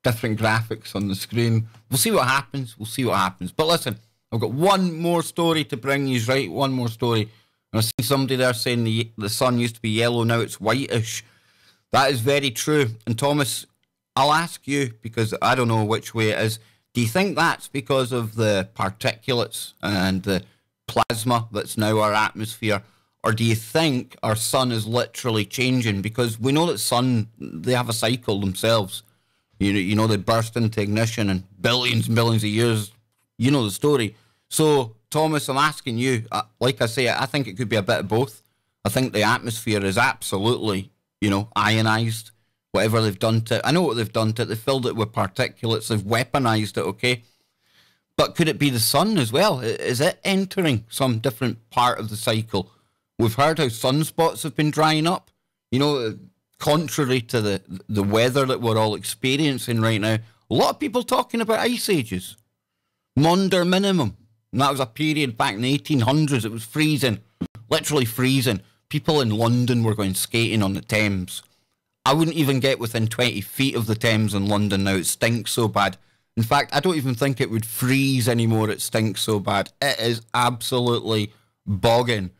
different graphics on the screen. We'll see what happens. But listen, I've got one more story to bring you, right? One more story. And I see somebody there saying the sun used to be yellow, now it's whitish. That is very true. And Thomas, I'll ask you, because I don't know which way it is, do you think that's because of the particulates and the plasma that's now our atmosphere? Or do you think our sun is literally changing? Because we know that sun, they have a cycle themselves. You know, they burst into ignition in billions and billions of years. You know the story. So, Thomas, I'm asking you, like I say, I think it could be a bit of both. I think the atmosphere is absolutely, you know, ionized. Whatever they've done to it. I know what they've done to it. They filled it with particulates. They've weaponized it, okay? But could it be the sun as well? Is it entering some different part of the cycle? We've heard how sunspots have been drying up. You know, contrary to the weather that we're all experiencing right now. A lot of people talking about ice ages. Maunder minimum. And that was a period back in the 1800s. It was freezing. Literally freezing. People in London were going skating on the Thames. I wouldn't even get within 20 feet of the Thames in London now. It stinks so bad. In fact, I don't even think it would freeze anymore. It stinks so bad. It is absolutely bogging.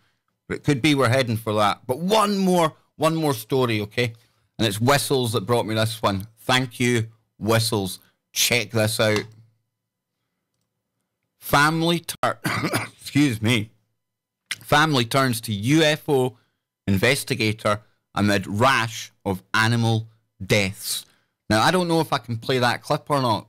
But it could be we're heading for that. But one more story, okay? And it's Whistles that brought me this one. Thank you, Whistles. Check this out. Excuse me. Family turns to UFO investigator amid rash of animal deaths. Now, I don't know if I can play that clip or not.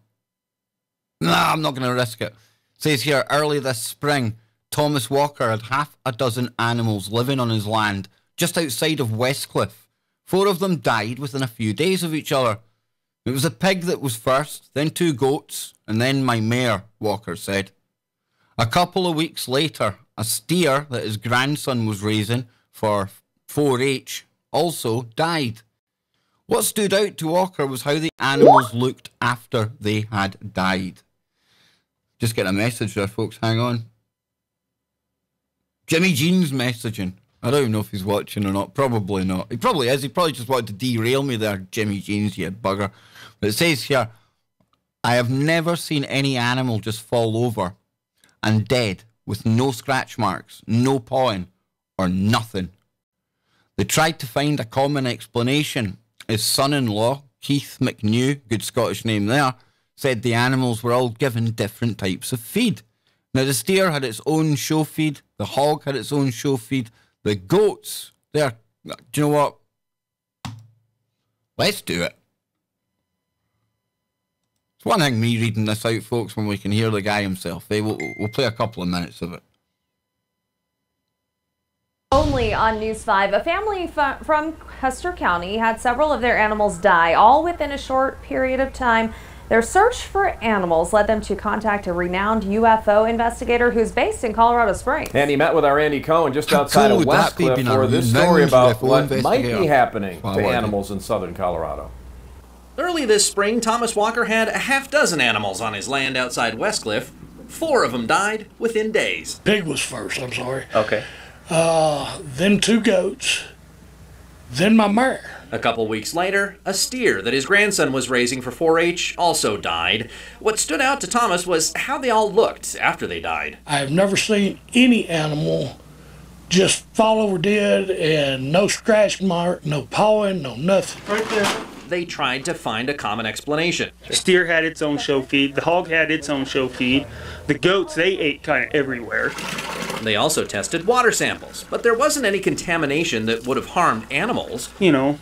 No, I'm not going to risk it. It says here, early this spring, Thomas Walker had half a dozen animals living on his land just outside of Westcliff. 4 of them died within a few days of each other. It was a pig that was first, then 2 goats, and then my mare, Walker said. A couple of weeks later, a steer that his grandson was raising for 4-H also died. What stood out to Walker was how the animals looked after they had died. Just get a message there, folks. Hang on. Jimmy Jean's messaging. I don't even know if he's watching or not. Probably not. He probably is. He probably just wanted to derail me there, Jimmy Jeans, you bugger. But it says here, I have never seen any animal just fall over and dead with no scratch marks, no pawing, or nothing. They tried to find a common explanation. His son-in-law, Keith McNew, good Scottish name there, said the animals were all given different types of feed. Now, the steer had its own show feed, the hog had its own show feed, the goats, do you know what? Let's do it. It's one thing me reading this out, folks, when we can hear the guy himself. We'll play a couple of minutes of it. Only on News 5, a family from Custer County had several of their animals die, all within a short period of time. Their search for animals led them to contact a renowned UFO investigator who's based in Colorado Springs. And he met with our Andy Cohen just outside of Westcliff for this story about what might be happening to animals in southern Colorado. Early this spring, Thomas Walker had a half-dozen animals on his land outside Westcliff. 4 of them died within days. Pig was first, I'm sorry. Okay. Then 2 goats, then my mare. A couple weeks later, a steer that his grandson was raising for 4-H also died. What stood out to Thomas was how they all looked after they died. I have never seen any animal just fall over dead and no scratch mark, no pawing, no nothing. Right there. They tried to find a common explanation. The steer had its own show feed. The hog had its own show feed. The goats, they ate kind of everywhere. They also tested water samples, but there wasn't any contamination that would have harmed animals. You know,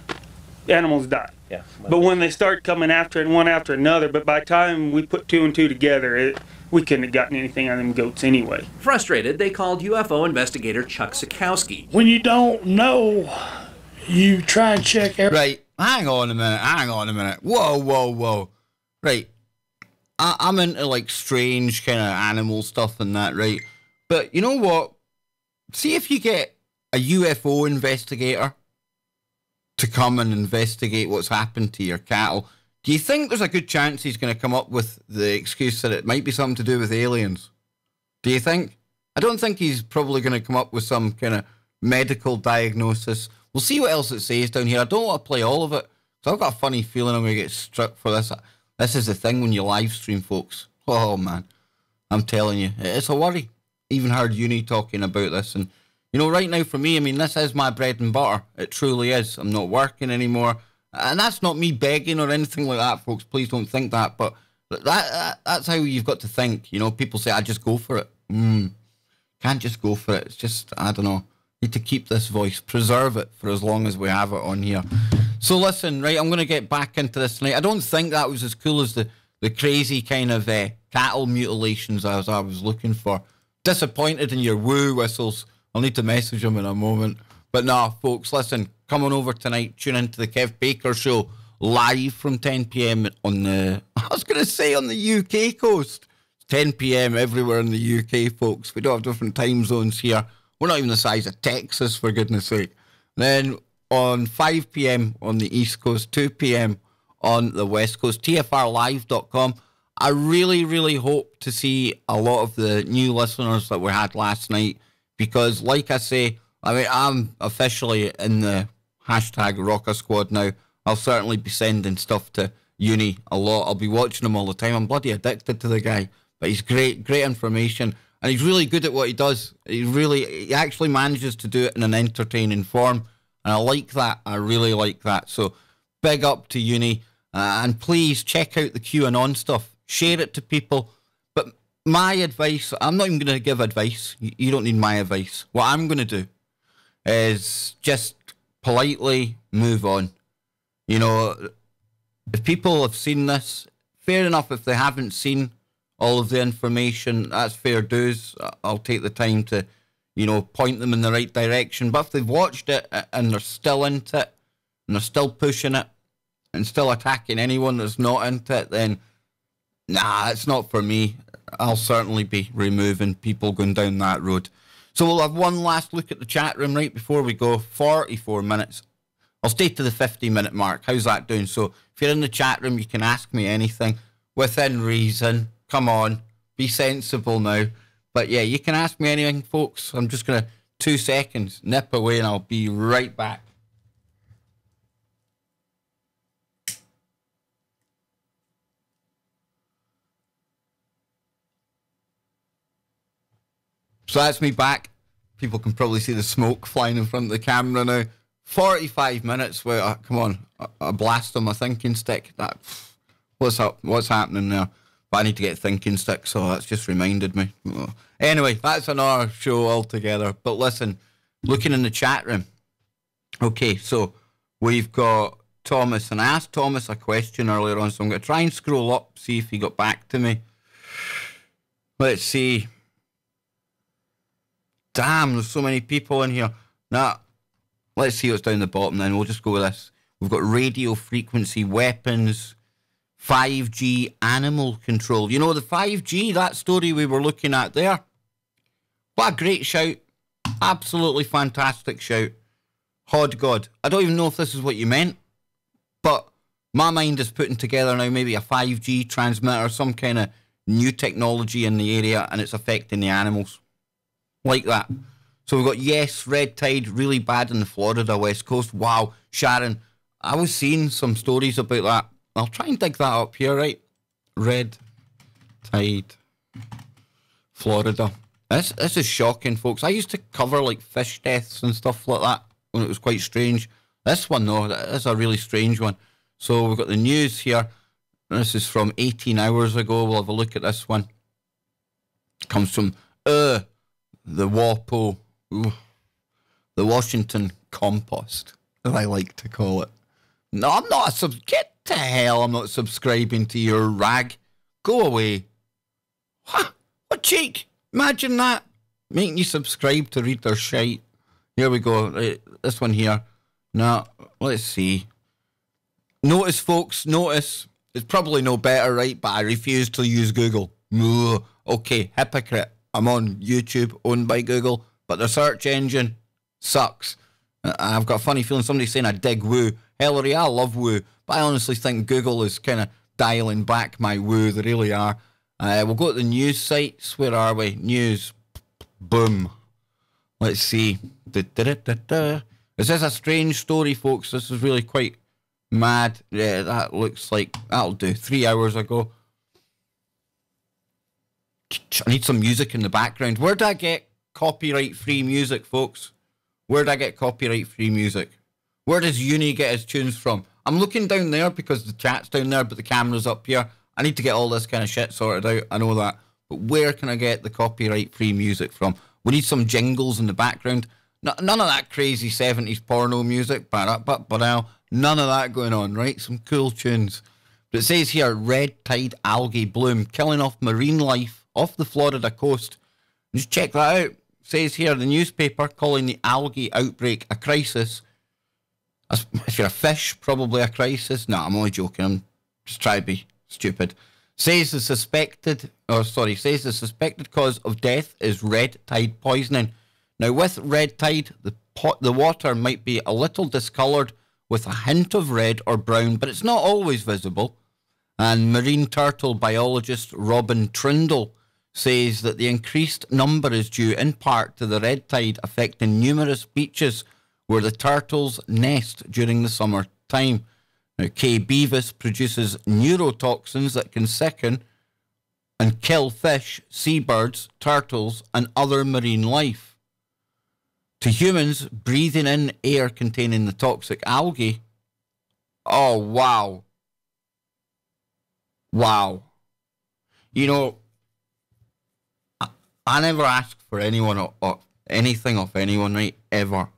animals die. Yeah. But when they start coming after it one after another, but by the time we put 2 and 2 together, we couldn't have gotten anything on them goats anyway. Frustrated, they called UFO investigator Chuck Sikowski. When you don't know, you try and check everything. Right. Hang on a minute. Whoa. Right. I'm into like strange kind of animal stuff and that, right? But you know what? See if you get a UFO investigator to come and investigate what's happened to your cattle. Do you think there's a good chance he's going to come up with the excuse that it might be something to do with aliens? Do you think? I don't think he's probably going to come up with some kind of medical diagnosis. We'll see what else it says down here. I don't want to play all of it, because I've got a funny feeling I'm going to get struck for this. This is the thing when you live stream, folks. Oh, man. I'm telling you, it's a worry. Even heard Uni talking about this. And, you know, right now for me, I mean, this is my bread and butter. It truly is. I'm not working anymore. And that's not me begging or anything like that, folks. Please don't think that. But that's how you've got to think. You know, people say, I just go for it. Can't just go for it. It's just, I don't know. Need to keep this voice, preserve it for as long as we have it on here. So listen, right, I'm going to get back into this tonight. I don't think that was as cool as the crazy kind of cattle mutilations as I was looking for. Disappointed in your woo whistles. I'll need to message them in a moment. But nah, folks, listen, come on over tonight. Tune into the Kev Baker Show live from 10 p.m. on the, I was going to say on the UK coast. It's 10 p.m. everywhere in the UK, folks. We don't have different time zones here. We're not even the size of Texas, for goodness sake. Then on 5 p.m. on the East Coast, 2 p.m. on the West Coast, tfrlive.com. I really, really hope to see a lot of the new listeners that we had last night, because, like I say, I mean, I'm officially in the hashtag Rocker Squad now. I'll certainly be sending stuff to Uni a lot. I'll be watching him all the time. I'm bloody addicted to the guy, but he's great information. And he's really good at what he does. He actually manages to do it in an entertaining form. And I like that. I really like that. So big up to Uni. And please check out the QAnon stuff. Share it to people. But my advice, I'm not even going to give advice. You don't need my advice. What I'm going to do is just politely move on. You know, if people have seen this, fair enough. If they haven't seen all of the information, that's fair dues. I'll take the time to, you know, point them in the right direction. But if they've watched it and they're still into it, and they're still pushing it, and still attacking anyone that's not into it, then, nah, it's not for me. I'll certainly be removing people going down that road. So we'll have one last look at the chat room right before we go. 44 minutes. I'll stay to the 50-minute mark. How's that doing? So if you're in the chat room, you can ask me anything within reason. Come on, be sensible now. But yeah, you can ask me anything, folks. I'm just going to 2 seconds, nip away, and I'll be right back. So that's me back. People can probably see the smoke flying in front of the camera now. 45 minutes. Well, come on, a blast on my thinking stick. What's up? What's happening there? But I need to get thinking stick, so that's just reminded me. Anyway, that's another show altogether. But listen, looking in the chat room. Okay, so we've got Thomas, and I asked Thomas a question earlier on, so I'm going to try and scroll up, see if he got back to me. Let's see. Damn, there's so many people in here. Now, let's see what's down the bottom then. We'll just go with this. We've got radio frequency weapons, 5G animal control. You know, the 5G, that story we were looking at there. What a great shout. Absolutely fantastic shout. Hod God. I don't even know if this is what you meant, but my mind is putting together now maybe a 5G transmitter, some kind of new technology in the area, and it's affecting the animals. Like that. So we've got, yes, red tide, really bad in the Florida West Coast. Wow, Sharon, I was seeing some stories about that. I'll try and dig that up here, right? Red tide, Florida. This is shocking, folks. I used to cover like fish deaths and stuff like that when it was quite strange. This one, though, that is a really strange one. So we've got the news here. This is from 18 hours ago. We'll have a look at this one. It comes from the WAPO, the Washington Compost, as I like to call it. No, I'm not get to hell. I'm not subscribing to your rag. Go away. What cheek? Imagine that. Making you subscribe to read their shite. Here we go. Right, this one here. Now, let's see. Notice, folks, notice. It's probably no better, right? But I refuse to use Google. Okay, hypocrite. I'm on YouTube, owned by Google, but the search engine sucks. I've got a funny feeling somebody's saying I dig woo. Hillary, I love woo, but I honestly think Google is kind of dialing back my woo. They really are. We'll go to the news sites. Where are we? News. Boom. Let's see. This is a strange story, folks. This is really quite mad. Yeah, that looks like that'll do. 3 hours ago. I need some music in the background. Where do I get copyright-free music, folks? Where do I get copyright-free music? Where does Uni get his tunes from? I'm looking down there because the chat's down there, but the camera's up here. I need to get all this kind of shit sorted out. I know that. But where can I get the copyright-free music from? We need some jingles in the background. None of that crazy 70s porno music. None of that going on, right? Some cool tunes. But it says here, red tide algae bloom, killing off marine life off the Florida coast. Just check that out. It says here, the newspaper calling the algae outbreak a crisis. If you're a fish, probably a crisis. No, I'm only joking. I'm just trying to be stupid. Says the suspected cause of death is red tide poisoning. Now, with red tide, the water might be a little discoloured with a hint of red or brown, but it's not always visible. And marine turtle biologist Robin Trindle says that the increased number is due in part to the red tide affecting numerous beaches where the turtles nest during the summer time. Now, K. beavis produces neurotoxins that can sicken and kill fish, seabirds, turtles, and other marine life. To humans, breathing in air containing the toxic algae. Oh, wow. Wow. You know, I never ask for anyone or anything off anyone, right? Ever.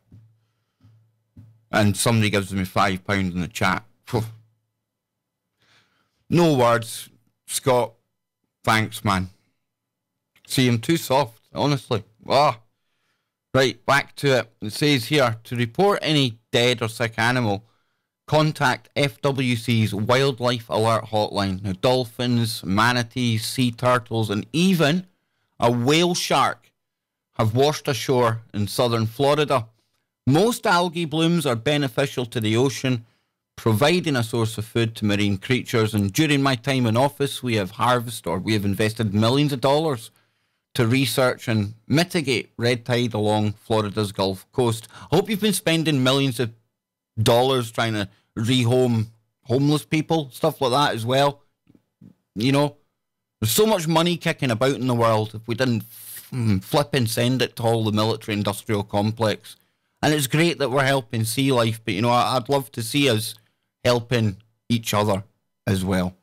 And somebody gives me £5 in the chat. No words. Scott, thanks, man. See, I'm too soft, honestly. Right, back to it. It says here, to report any dead or sick animal, contact FWC's Wildlife Alert Hotline. Now, dolphins, manatees, sea turtles, and even a whale shark have washed ashore in southern Florida. Most algae blooms are beneficial to the ocean, providing a source of food to marine creatures. And during my time in office, we have invested millions of dollars to research and mitigate red tide along Florida's Gulf Coast. I hope you've been spending millions of dollars trying to rehome homeless people, stuff like that as well. You know, there's so much money kicking about in the world. If we didn't Flip and send it to all the military industrial complex. And it's great that we're helping sea life, but, you know, I'd love to see us helping each other as well.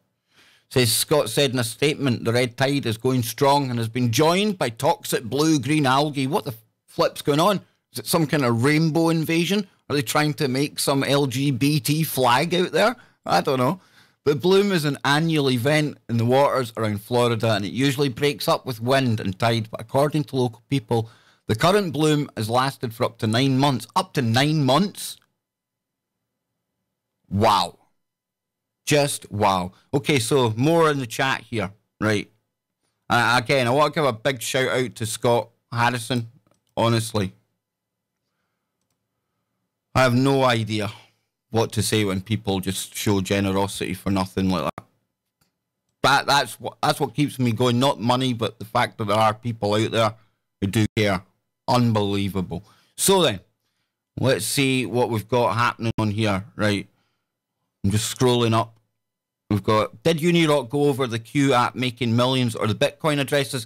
Says Scott said in a statement, the red tide is going strong and has been joined by toxic blue-green algae. What the flip's going on? Is it some kind of rainbow invasion? Are they trying to make some LGBT flag out there? I don't know. But bloom is an annual event in the waters around Florida, and it usually breaks up with wind and tide. But according to local people, the current bloom has lasted for up to 9 months. Up to 9 months? Wow. Just wow. Okay, so more in the chat here, right? Again, I want to give a big shout out to Scott Harrison. Honestly, I have no idea what to say when people just show generosity for nothing like that. But that's what keeps me going. Not money, but the fact that there are people out there who do care. Unbelievable. So then, let's see what we've got happening on here. Right, I'm just scrolling up. We've got, did Unirock go over the Q app making millions or the Bitcoin addresses?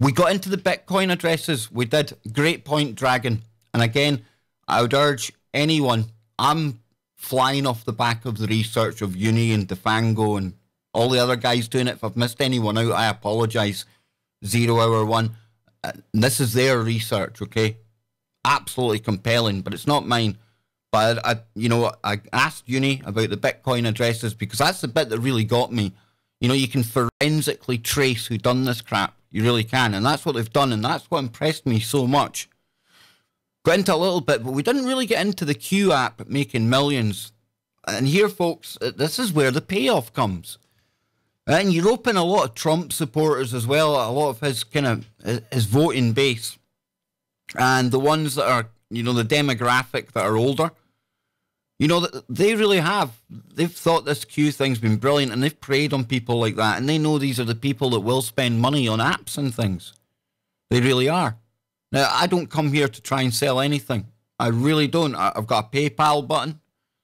We got into the Bitcoin addresses. We did. Great point, Dragon. And again, I would urge anyone, I'm flying off the back of the research of Uni and Defango and all the other guys doing it. If I've missed anyone out, I apologise. 0 Hour 1. This is their research, okay? Absolutely compelling, but it's not mine. But I asked Uni about the Bitcoin addresses because that's the bit that really got me. You know, you can forensically trace who done this crap. You really can. And that's what they've done. And that's what impressed me so much. Got into a little bit, but we didn't really get into the Q app making millions. And here, folks, this is where the payoff comes. And you're roping a lot of Trump supporters as well, a lot of his voting base. And the ones that are, you know, the demographic that are older. You know, they really have. They've thought this Q thing's been brilliant and they've preyed on people like that. And they know these are the people that will spend money on apps and things. They really are. Now, I don't come here to try and sell anything. I really don't. I've got a PayPal button.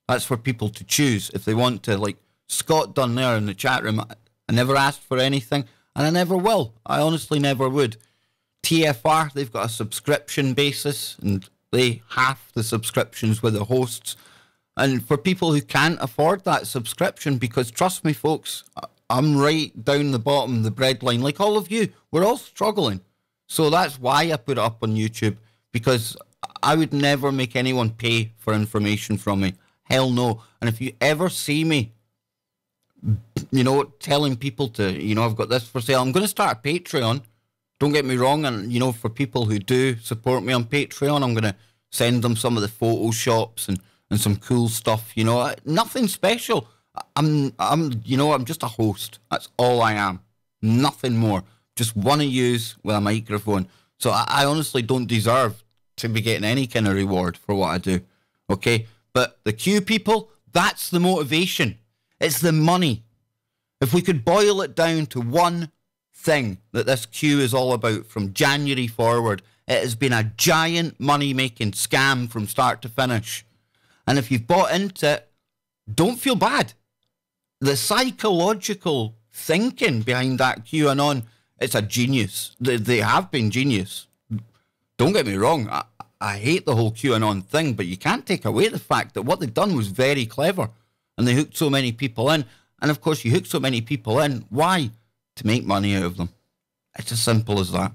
That's for people to choose if they want to. Like Scott done there in the chat room. I never asked for anything and I never will. I honestly never would. TFR, they've got a subscription basis and they half the subscriptions with the hosts. And for people who can't afford that subscription, because trust me, folks, I'm right down the bottom of the breadline, like all of you. We're all struggling. So that's why I put it up on YouTube, because I would never make anyone pay for information from me. Hell no. And if you ever see me, you know, telling people to, you know, I've got this for sale, I'm going to start a Patreon. Don't get me wrong. And, you know, for people who do support me on Patreon, I'm going to send them some of the Photoshops and some cool stuff, you know, nothing special. I'm just a host. That's all I am. Nothing more. Just one of yous with a microphone. So I honestly don't deserve to be getting any kind of reward for what I do. Okay? But the Q people, that's the motivation. It's the money. If we could boil it down to one thing that this Q is all about from January forward, it has been a giant money-making scam from start to finish. And if you've bought into it, don't feel bad. The psychological thinking behind that QAnon, it's a genius. They have been genius. Don't get me wrong. I hate the whole QAnon thing, but you can't take away the fact that what they've done was very clever. And they hooked so many people in. And of course, you hook so many people in. Why? To make money out of them. It's as simple as that.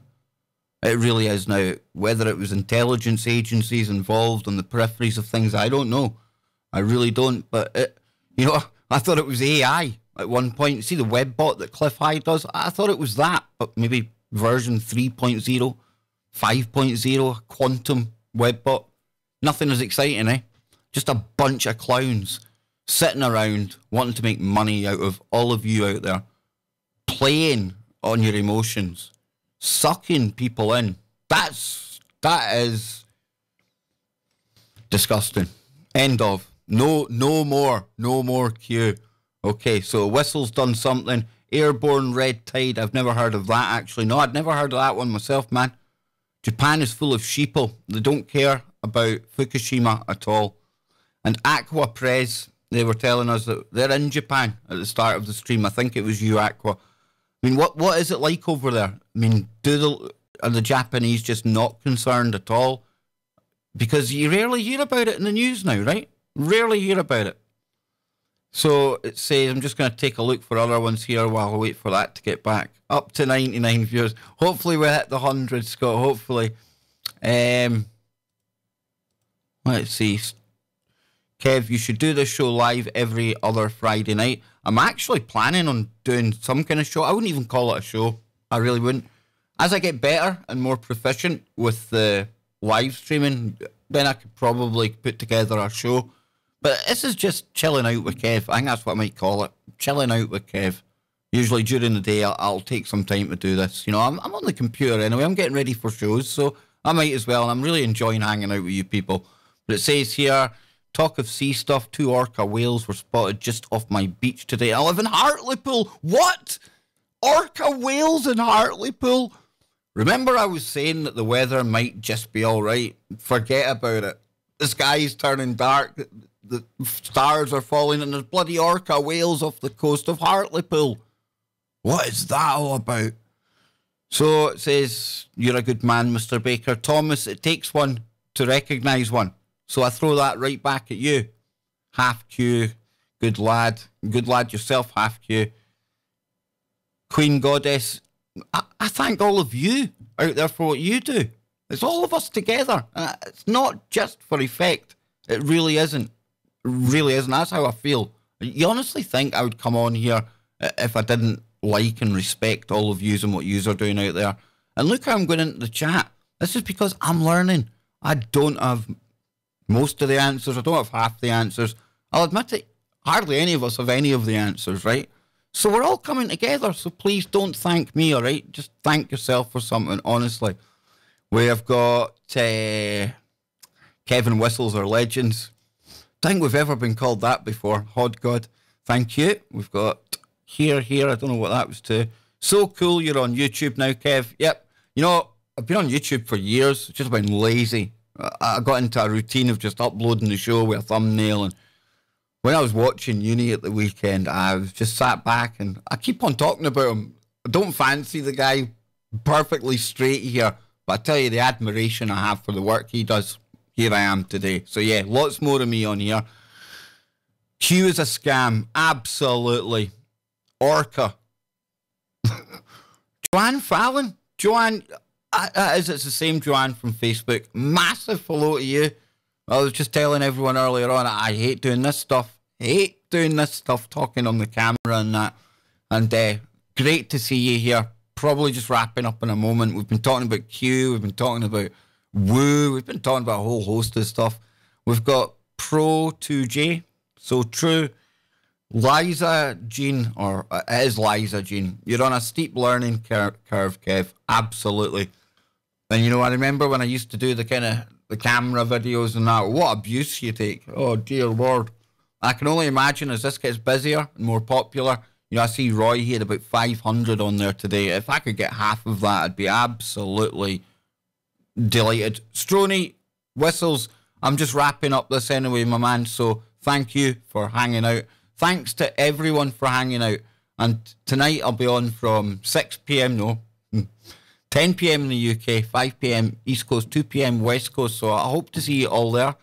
It really is now. Whether it was intelligence agencies involved on the peripheries of things, I don't know. I really don't. But, I thought it was AI at one point. See the web bot that Cliff High does? I thought it was that, but maybe version 3.0, 5.0, quantum web bot. Nothing as exciting, eh? Just a bunch of clowns sitting around wanting to make money out of all of you out there, playing on your emotions, sucking people in. That is disgusting. End of. No more Q. Okay, so Whistle's done something. Airborne red tide. I've never heard of that, actually. No, I'd never heard of that one myself, man. Japan is full of sheeple. They don't care about Fukushima at all. And Aqua Press, they were telling us that they're in Japan at the start of the stream. I think it was you, Aqua. I mean, what is it like over there? I mean, are the Japanese just not concerned at all? Because you rarely hear about it in the news now, right? Rarely hear about it. So it says, I'm just going to take a look for other ones here while I wait for that to get back. Up to 99 viewers. Hopefully we'll hit the 100, Scott. Hopefully. Let's see. Kev, you should do this show live every other Friday night. I'm actually planning on doing some kind of show. I wouldn't even call it a show. I really wouldn't. As I get better and more proficient with the live streaming, then I could probably put together a show. But this is just chilling out with Kev. I think that's what I might call it. Chilling out with Kev. Usually during the day, I'll take some time to do this. You know, I'm on the computer anyway. I'm getting ready for shows, so I might as well. And I'm really enjoying hanging out with you people. But it says here, talk of sea stuff, 2 orca whales were spotted just off my beach today. I live in Hartlepool. What? Orca whales in Hartlepool? Remember I was saying that the weather might just be all right? Forget about it. The sky's turning dark. The stars are falling and there's bloody orca whales off the coast of Hartlepool. What is that all about? So it says, you're a good man, Mr. Baker. Thomas, it takes one to recognise one. So I throw that right back at you. Half Q, good lad. Good lad yourself, Half Q. Queen Goddess, I thank all of you out there for what you do. It's all of us together. It's not just for effect. It really isn't. It really isn't. That's how I feel. You honestly think I would come on here if I didn't like and respect all of yous and what yous are doing out there? And look how I'm going into the chat. This is because I'm learning. I don't have most of the answers. I don't have half the answers. I'll admit it. Hardly any of us have any of the answers, right? So we're all coming together. So please don't thank me, all right? Just thank yourself for something, honestly. We have got Kevin Whistles or Legends. Don't think we've ever been called that before. Hod God. Thank you. We've got here. I don't know what that was to. So cool you're on YouTube now, Kev. Yep. You know, I've been on YouTube for years. It's just been lazy. I got into a routine of just uploading the show with a thumbnail, and when I was watching uni at the weekend, I was just sat back and I keep on talking about him. I don't fancy the guy perfectly straight here, but I tell you the admiration I have for the work he does. Here I am today. So yeah, lots more of me on here. Q is a scam. Absolutely. Orca. Joanne Fallon. Joanne, it's the same Joanne from Facebook. Massive hello to you. I was just telling everyone earlier on, I hate doing this stuff. Talking on the camera and that. And great to see you here. Probably just wrapping up in a moment. We've been talking about Q. We've been talking about Woo. We've been talking about a whole host of stuff. We've got Pro2J. So true. Liza Jean, or it is Liza Jean. You're on a steep learning curve, Kev. Absolutely. And you know, I remember when I used to do the kind of the camera videos and that, what abuse you take. Oh, dear Lord. I can only imagine as this gets busier and more popular. You know, I see Roy, he had about 500 on there today. If I could get half of that, I'd be absolutely delighted. Stroney, Whistles, I'm just wrapping up this anyway, my man. So thank you for hanging out. Thanks to everyone for hanging out. And tonight I'll be on from 6 p.m, 10 p.m. in the UK, 5 p.m. East Coast, 2 p.m. West Coast. So I hope to see you all there.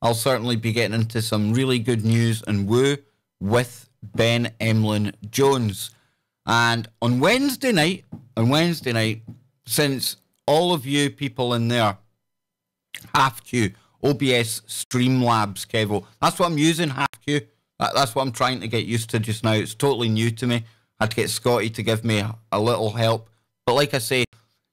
I'll certainly be getting into some really good news and woo with Ben Emlyn Jones. And on Wednesday night, since all of you people in there have Q, OBS Streamlabs, Kevo, that's what I'm using, half Q. That's what I'm trying to get used to just now. It's totally new to me. I had to get Scotty to give me a little help. But like I say,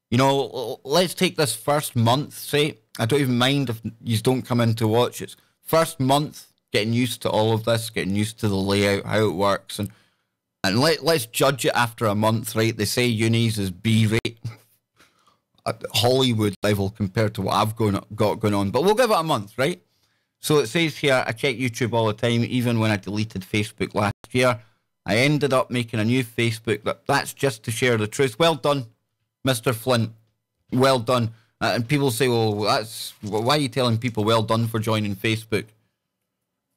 you know, let's take this first month, say. I don't even mind if you don't come in to watch. It's first month, getting used to all of this, getting used to the layout, how it works. And let's judge it after a month, right? They say unis is B-rate. At Hollywood level compared to what I've got going on. But we'll give it a month, right? So it says here, I check YouTube all the time, even when I deleted Facebook last year. I ended up making a new Facebook. That's just to share the truth. Well done, Mr. Flint. Well done. And people say, well, why are you telling people well done for joining Facebook?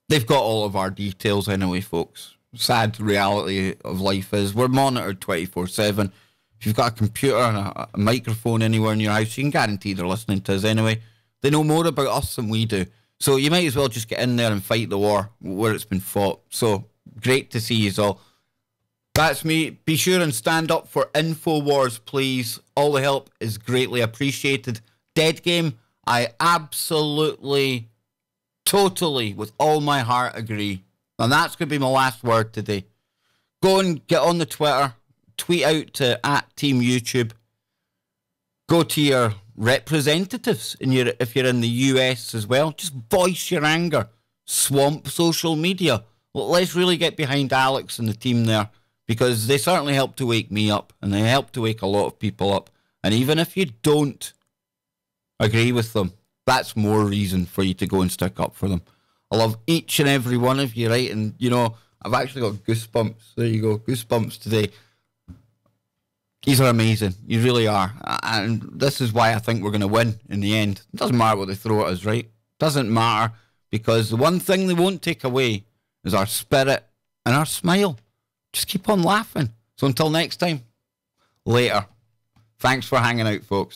They've got all of our details anyway, folks. Sad reality of life is we're monitored 24/7. If you've got a computer and a microphone anywhere in your house, you can guarantee they're listening to us anyway. They know more about us than we do. So you might as well just get in there and fight the war where it's been fought. So great to see you all. That's me. Be sure and stand up for InfoWars, please. All the help is greatly appreciated. Dead Game, I absolutely, totally, with all my heart agree. And that's going to be my last word today. Go and get on the Twitter. Tweet out to @Team YouTube. Go to your representatives if you're in the US as well. Just voice your anger. Swamp social media. Well, let's really get behind Alex and the team there, because they certainly help to wake me up, and they help to wake a lot of people up. And even if you don't agree with them, that's more reason for you to go and stick up for them. I love each and every one of you, right? And, you know, I've actually got goosebumps. There you go, goosebumps today. These are amazing. You really are. And this is why I think we're going to win in the end. It doesn't matter what they throw at us, right? Doesn't matter, because the one thing they won't take away is our spirit and our smile. Just keep on laughing. So until next time, later. Thanks for hanging out, folks.